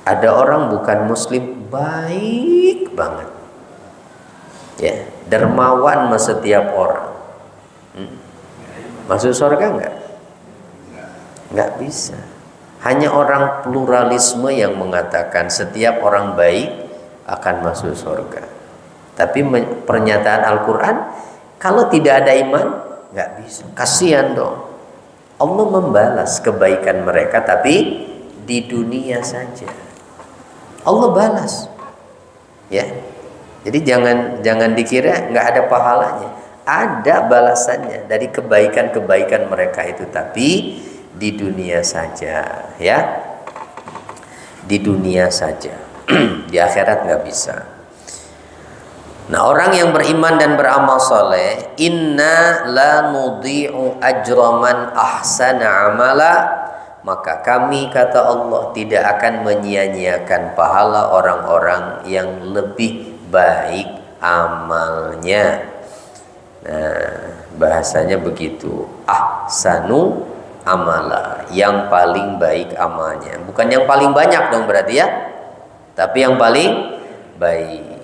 [SPEAKER 1] Ada orang bukan muslim baik banget ya, dermawan sama setiap orang, masuk surga nggak bisa. Hanya orang pluralisme yang mengatakan setiap orang baik akan masuk surga. Tapi pernyataan Al-Quran, kalau tidak ada iman nggak bisa. Kasihan dong. Allah membalas kebaikan mereka tapi di dunia saja. Allah balas ya. Jadi jangan dikira nggak ada pahalanya. Ada balasannya dari kebaikan-kebaikan mereka itu, tapi di dunia saja ya. Di dunia saja. Di akhirat nggak bisa. Nah, orang yang beriman dan beramal soleh, inna la nudhi'u ajraman ahsana amala, maka kami, kata Allah, tidak akan menyia-nyiakan pahala orang-orang yang lebih baik amalnya. Nah, bahasanya begitu, ahsanu amala, yang paling baik amalnya. Bukan yang paling banyak dong berarti ya, tapi yang paling baik.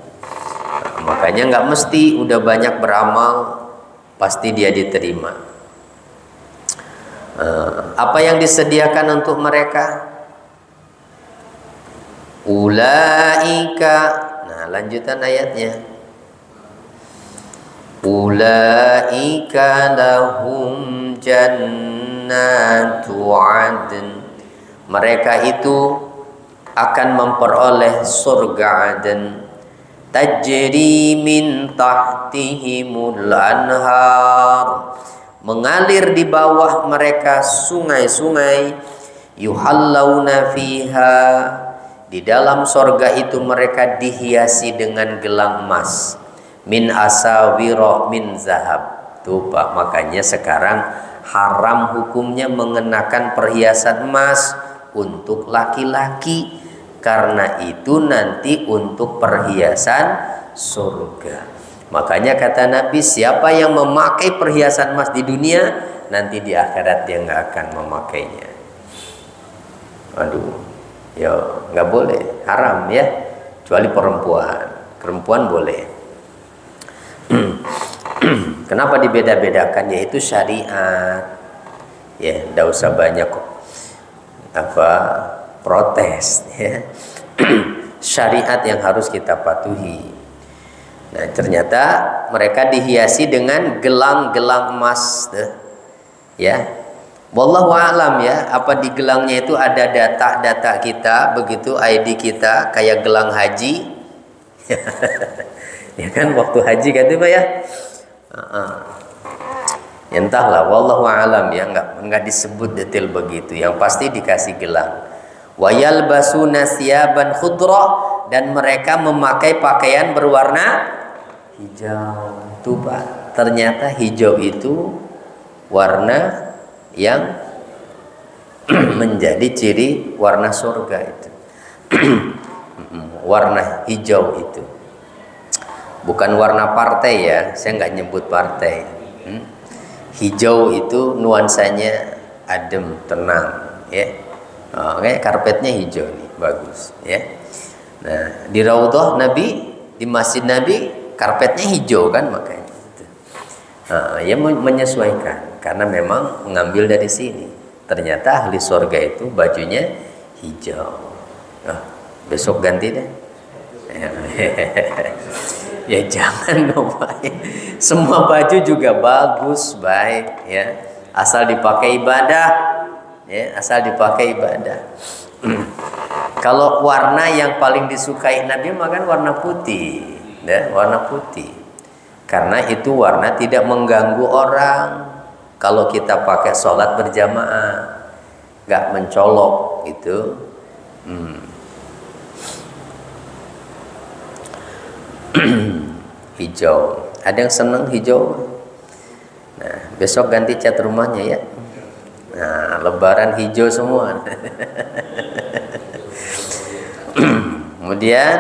[SPEAKER 1] Makanya nggak mesti udah banyak beramal pasti dia diterima. Apa yang disediakan untuk mereka? Ulaika. Nah, lanjutan ayatnya. Ulaika lahum jannatu adn. Mereka itu akan memperoleh surga Aden. Tajri min tahtihimul anhar, mengalir di bawah mereka sungai-sungai. Yuhallawna fiha, Di dalam sorga itu mereka dihiasi dengan gelang emas. Min asawiro min zahab. Tuh Pak, makanya sekarang haram hukumnya mengenakan perhiasan emas untuk laki-laki, karena itu nanti untuk perhiasan surga. Makanya kata Nabi, siapa yang memakai perhiasan emas di dunia, nanti di akhirat dia nggak akan memakainya. Aduh, ya nggak boleh, haram ya, kecuali perempuan. Perempuan boleh. Kenapa dibeda-bedakan? Yaitu syariat. Ya, tidak usah banyak protes. Ya. Syariat yang harus kita patuhi. Nah, ternyata mereka dihiasi dengan gelang-gelang emas. Ya, wallahu a'lam ya. Apa di gelangnya itu ada data-data kita, begitu ID kita, kayak gelang haji. Ya kan, waktu haji kan itu Pak ya. Entahlah, wallahu a'lam ya, enggak disebut detail begitu. Yang pasti dikasih gelang. Wa yalbasuna siyaban khudra, dan mereka memakai pakaian berwarna hijau. Tuh Pak, ternyata hijau itu warna yang menjadi ciri warna surga itu. Warna hijau itu. Bukan warna partai ya, saya nggak nyebut partai. Hijau itu nuansanya adem, tenang, ya. Kayak karpetnya hijau nih, bagus, ya. Nah, di Raudhah Nabi, di Masjid Nabi, karpetnya hijau kan, makanya. Ya menyesuaikan, karena memang mengambil dari sini. Ternyata ahli surga itu bajunya hijau. Besok ganti deh. Ya jangan dong Pak. Semua baju juga bagus, baik ya, asal dipakai ibadah, ya, asal dipakai ibadah. Kalau warna yang paling disukai Nabi makan warna putih, ya, warna putih, karena itu warna tidak mengganggu orang. Kalau kita pakai sholat berjamaah, nggak mencolok gitu. Hijau, ada yang seneng hijau. Nah, besok ganti cat rumahnya ya. Nah, lebaran hijau semua. Kemudian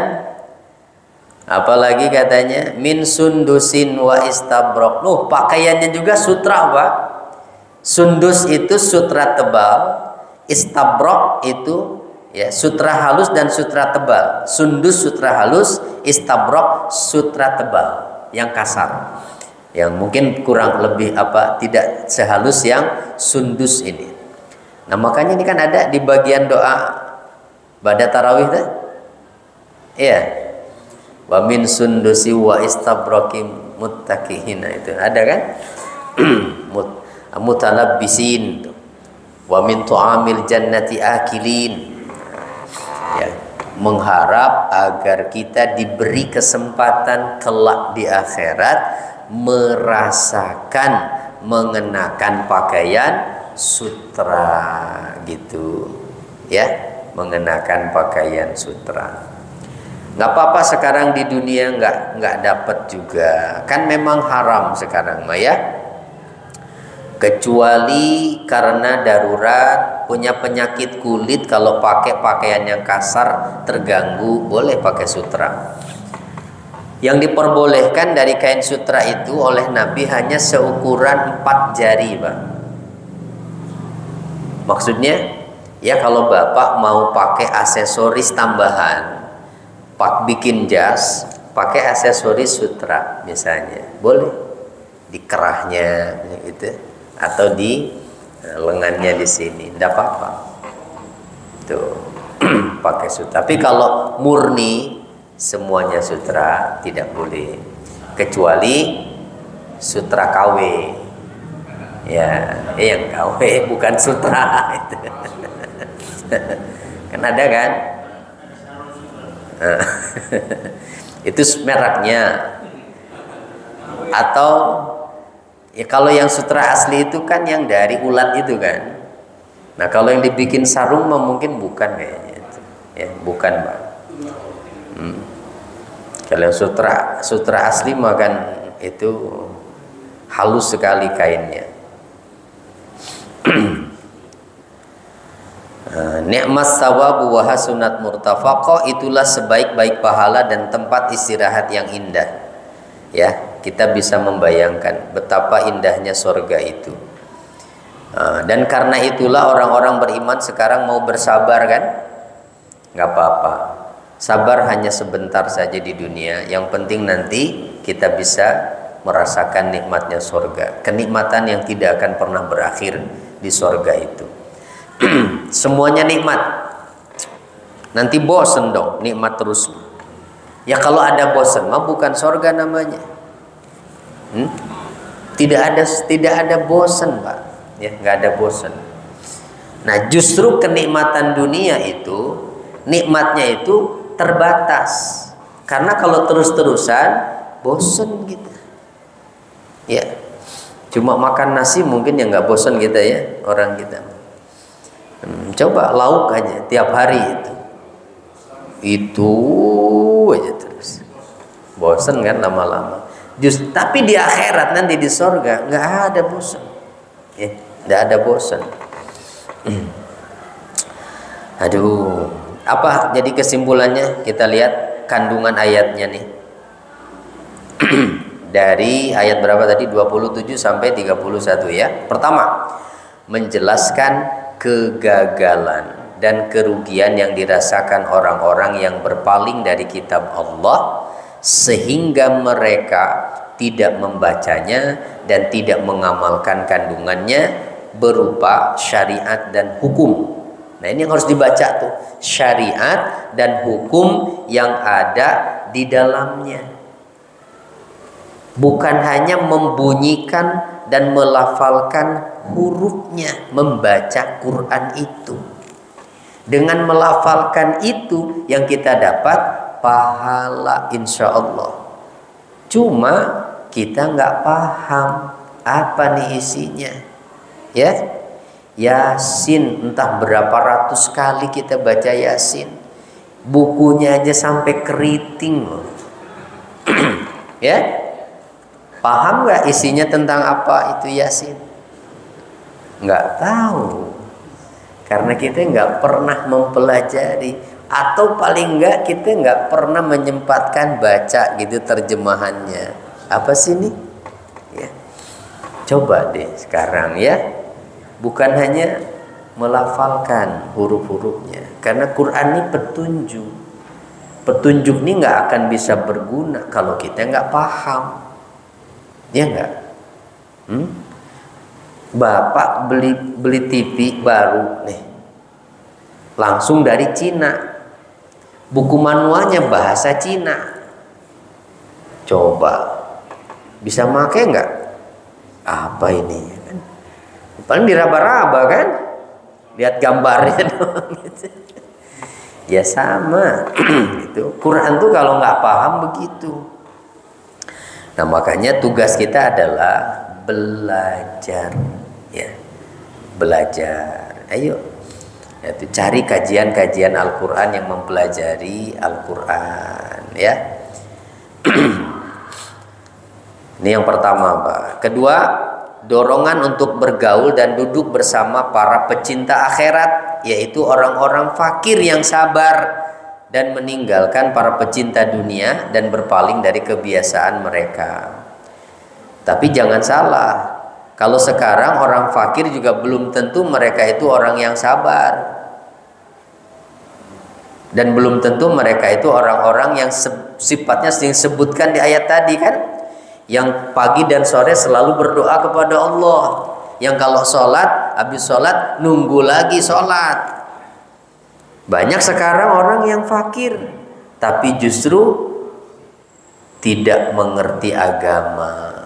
[SPEAKER 1] apalagi katanya, min sundusin wa istabrok. Pakaiannya juga sutra Pak. Sundus itu sutra tebal, istabrok itu ya sutra halus dan sutra tebal. Sundus sutra halus, istabrok sutra tebal yang kasar, yang mungkin kurang lebih tidak sehalus yang sundus ini. Nah, makanya ini kan ada di bagian doa pada tarawih tuh. Iya. Wa min sundusi wa istabrokim muttaqihina, itu ada kan? Mutalabbisin. Wa min tu'amil jannati akilin. Ya, mengharap agar kita diberi kesempatan kelak di akhirat merasakan mengenakan pakaian sutra gitu ya, mengenakan pakaian sutra. Nggak apa-apa sekarang di dunia nggak dapat juga, kan memang haram sekarang mah ya, kecuali karena darurat, punya penyakit kulit, kalau pakai pakaian yang kasar terganggu, boleh pakai sutra. Yang diperbolehkan dari kain sutra itu oleh Nabi hanya seukuran 4 jari Pak. Maksudnya ya, kalau Bapak mau pakai aksesoris tambahan, bikin jas, pakai aksesoris sutra misalnya, boleh di kerahnya gitu, atau di lengannya di sini, tidak apa-apa. Tuh pakai sutra. Tapi kalau murni semuanya sutra tidak boleh, kecuali sutra KW. Ya, yang KW bukan sutra itu. Kan ada kan? Itu mereknya. Atau ya, kalau yang sutra asli itu kan yang dari ulat itu kan. Nah, kalau yang dibikin sarung mungkin bukan kayaknya itu. ya, bukan Pak. Kalau sutra asli mah kan itu halus sekali kainnya. Ni'mas sawabu wa hasunat murtafaqah, itulah sebaik-baik pahala dan tempat istirahat yang indah. Ya, kita bisa membayangkan betapa indahnya surga itu. Dan karena itulah orang-orang beriman sekarang mau bersabar kan? Nggak apa-apa. Sabar hanya sebentar saja di dunia. Yang penting nanti kita bisa merasakan nikmatnya surga. Kenikmatan yang tidak akan pernah berakhir di surga itu. Semuanya nikmat. Nanti bosen dong nikmat terus. Ya kalau ada bosen mah bukan surga namanya. Tidak ada bosen Pak. Ya, nggak ada bosen. Nah justru kenikmatan dunia itu nikmatnya itu terbatas. Karena kalau terus-terusan bosen kita. Ya, cuma makan nasi mungkin ya nggak bosen kita ya orang kita. Coba lauk aja tiap hari itu aja terus. Bosen kan lama-lama. Tapi di akhirat nanti di surga nggak ada bosen. Ya, nggak ada bosen. Aduh, apa jadi kesimpulannya? Kita lihat kandungan ayatnya nih. Dari ayat berapa tadi? 27 sampai 31 ya. Pertama, menjelaskan kegagalan dan kerugian yang dirasakan orang-orang yang berpaling dari kitab Allah sehingga mereka tidak membacanya dan tidak mengamalkan kandungannya berupa syariat dan hukum. Nah ini yang harus dibaca tuh, syariat dan hukum yang ada di dalamnya. Bukan hanya membunyikan dan melafalkan hurufnya, membaca Quran itu. Dengan melafalkan itu yang kita dapat pahala insya Allah. Cuma kita nggak paham apa nih isinya. Ya, Yasin entah berapa ratus kali kita baca Yasin. Bukunya aja sampai keriting loh. Ya, paham nggak isinya tentang apa itu Yasin? Nggak tahu, karena kita nggak pernah mempelajari, atau paling nggak kita nggak pernah menyempatkan baca gitu terjemahannya. Apa sih ini? Ya, coba deh sekarang ya, bukan hanya melafalkan huruf-hurufnya, karena Quran ini petunjuk. Petunjuk ini nggak akan bisa berguna kalau kita nggak paham. Ya enggak? Bapak beli TV baru nih, langsung dari Cina, buku manualnya bahasa Cina. Coba bisa make nggak? Apa ini? Paling diraba-raba kan? Lihat gambarnya doang gitu. Ya sama. Itu Quran tuh kalau nggak paham begitu. Nah makanya tugas kita adalah belajar, ya, belajar. Ayo, itu cari kajian-kajian Al-Quran yang mempelajari Al-Quran, ya. Ini yang pertama, Pak. Kedua, dorongan untuk bergaul dan duduk bersama para pecinta akhirat, yaitu orang-orang fakir yang sabar dan meninggalkan para pecinta dunia dan berpaling dari kebiasaan mereka. Tapi jangan salah, kalau sekarang orang fakir juga belum tentu mereka itu orang yang sabar, dan belum tentu mereka itu orang-orang yang sifatnya disebutkan di ayat tadi kan, yang pagi dan sore selalu berdoa kepada Allah, yang kalau sholat, habis sholat nunggu lagi sholat. Banyak sekarang orang yang fakir tapi justru tidak mengerti agama.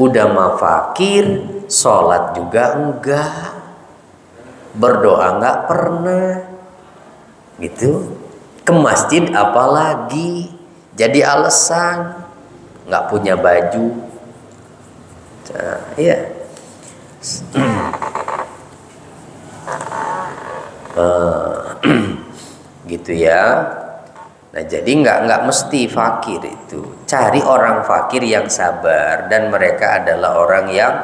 [SPEAKER 1] Udah mah fakir, sholat juga enggak, berdoa enggak pernah, gitu. Ke masjid apalagi, jadi alasan nggak punya baju. Nah, iya. Gitu ya. Nah, jadi nggak mesti fakir itu. Cari orang fakir yang sabar dan mereka adalah orang yang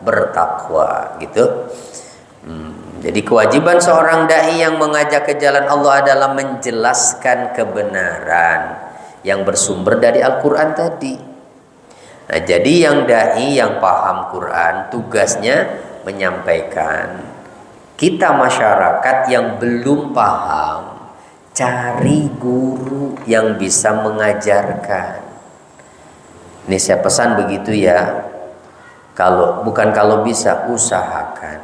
[SPEAKER 1] bertakwa, gitu. Jadi kewajiban seorang dai yang mengajak ke jalan Allah adalah menjelaskan kebenaran yang bersumber dari Al-Quran tadi. Nah, jadi yang dai yang paham Quran tugasnya menyampaikan. Kita masyarakat yang belum paham, cari guru yang bisa mengajarkan. Ini saya pesan begitu ya. Kalau bisa, usahakan.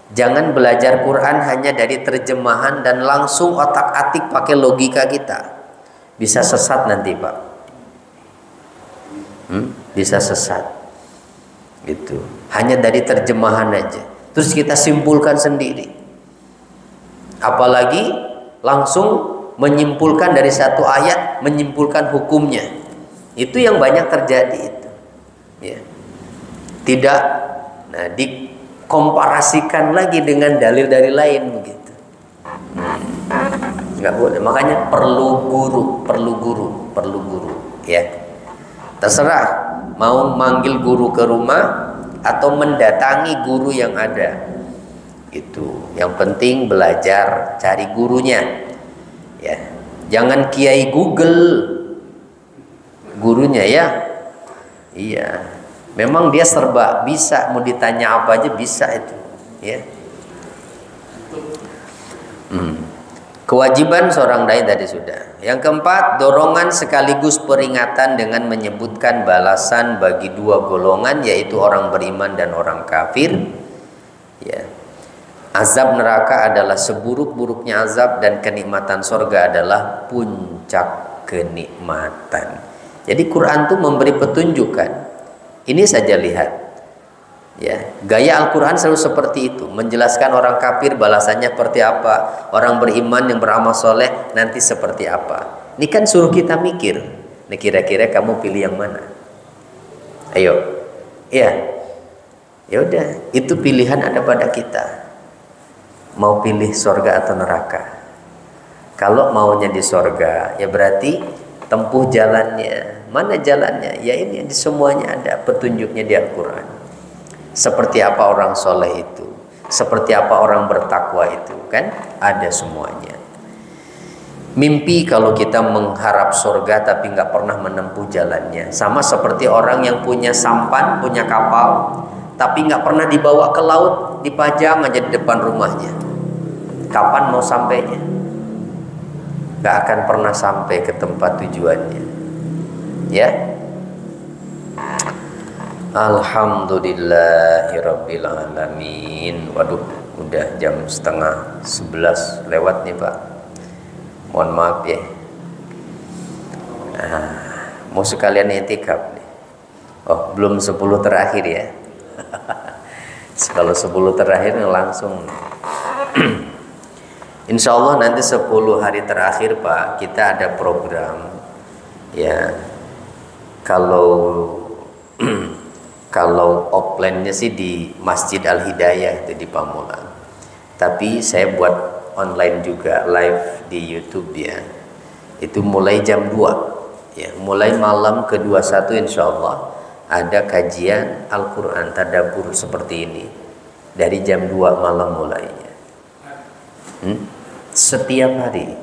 [SPEAKER 1] Jangan belajar Quran hanya dari terjemahan dan langsung otak-atik pakai logika kita. Bisa sesat nanti, Pak. Bisa sesat. Gitu. Hanya dari terjemahan aja. Terus kita simpulkan sendiri. Apalagi langsung menyimpulkan dari satu ayat, menyimpulkan hukumnya. Itu yang banyak terjadi itu. Ya. Tidak, nah dikomparasikan lagi dengan dalil-dalil lain begitu. Nggak boleh. Makanya perlu guru, ya. Terserah mau manggil guru ke rumah atau mendatangi guru yang ada. Itu. Yang penting belajar, cari gurunya. Ya. Jangan kiai Google gurunya ya. Iya. Memang dia serba bisa, mau ditanya apa aja bisa itu, ya. Kewajiban seorang dai tadi sudah. Yang keempat, dorongan sekaligus peringatan dengan menyebutkan balasan bagi dua golongan, yaitu orang beriman dan orang kafir. Ya. Azab neraka adalah seburuk-buruknya azab dan kenikmatan surga adalah puncak kenikmatan. Jadi Quran itu memberi petunjukan. Ini saja lihat. Ya, gaya Al-Quran selalu seperti itu, menjelaskan orang kafir balasannya seperti apa, orang beriman yang beramal soleh nanti seperti apa. Ini kan suruh kita mikir, nih kira-kira kamu pilih yang mana? Ayo, ya, ya udah, itu pilihan ada pada kita. Mau pilih surga atau neraka? Kalau maunya di surga, ya berarti tempuh jalannya. Mana jalannya? Ya ini di semuanya ada petunjuknya di Al-Quran. Seperti apa orang soleh itu, seperti apa orang bertakwa itu, kan ada semuanya. Mimpi kalau kita mengharap surga tapi nggak pernah menempuh jalannya, sama seperti orang yang punya sampan, punya kapal, tapi nggak pernah dibawa ke laut, dipajang aja di depan rumahnya. Kapan mau sampainya? Nggak akan pernah sampai ke tempat tujuannya. Ya. Alhamdulillahirabbil alamin. Waduh, udah jam 10:30 lewat nih Pak. Mohon maaf ya. Mau sekalian i'tikaf nih. Oh, belum 10 terakhir ya. Kalau 10 terakhir langsung. Insya Allah nanti 10 hari terakhir Pak, kita ada program. Ya, kalau offline-nya sih di Masjid Al-Hidayah itu di Pamulang. Tapi saya buat online juga, live di YouTube ya. Itu mulai jam 2. Ya, mulai malam ke-21 insya Allah ada kajian Al-Quran tadabbur seperti ini. Dari jam 2 malam mulainya. Setiap hari.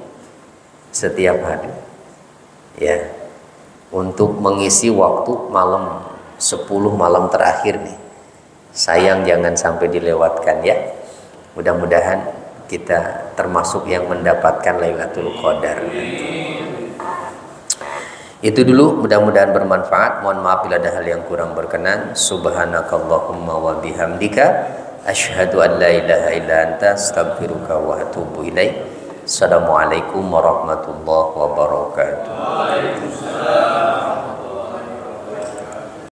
[SPEAKER 1] Ya. Untuk mengisi waktu malam 10 malam terakhir nih. Sayang jangan sampai dilewatkan ya. Mudah-mudahan kita termasuk yang mendapatkan Lailatul Qadar. Itu dulu, mudah-mudahan bermanfaat. Mohon maaf bila ada hal yang kurang berkenan. Subhanakallahumma wa bihamdika asyhadu an la ilaha illa anta astaghfiruka wa atubu ilaik. Assalamualaikum warahmatullahi wabarakatuh.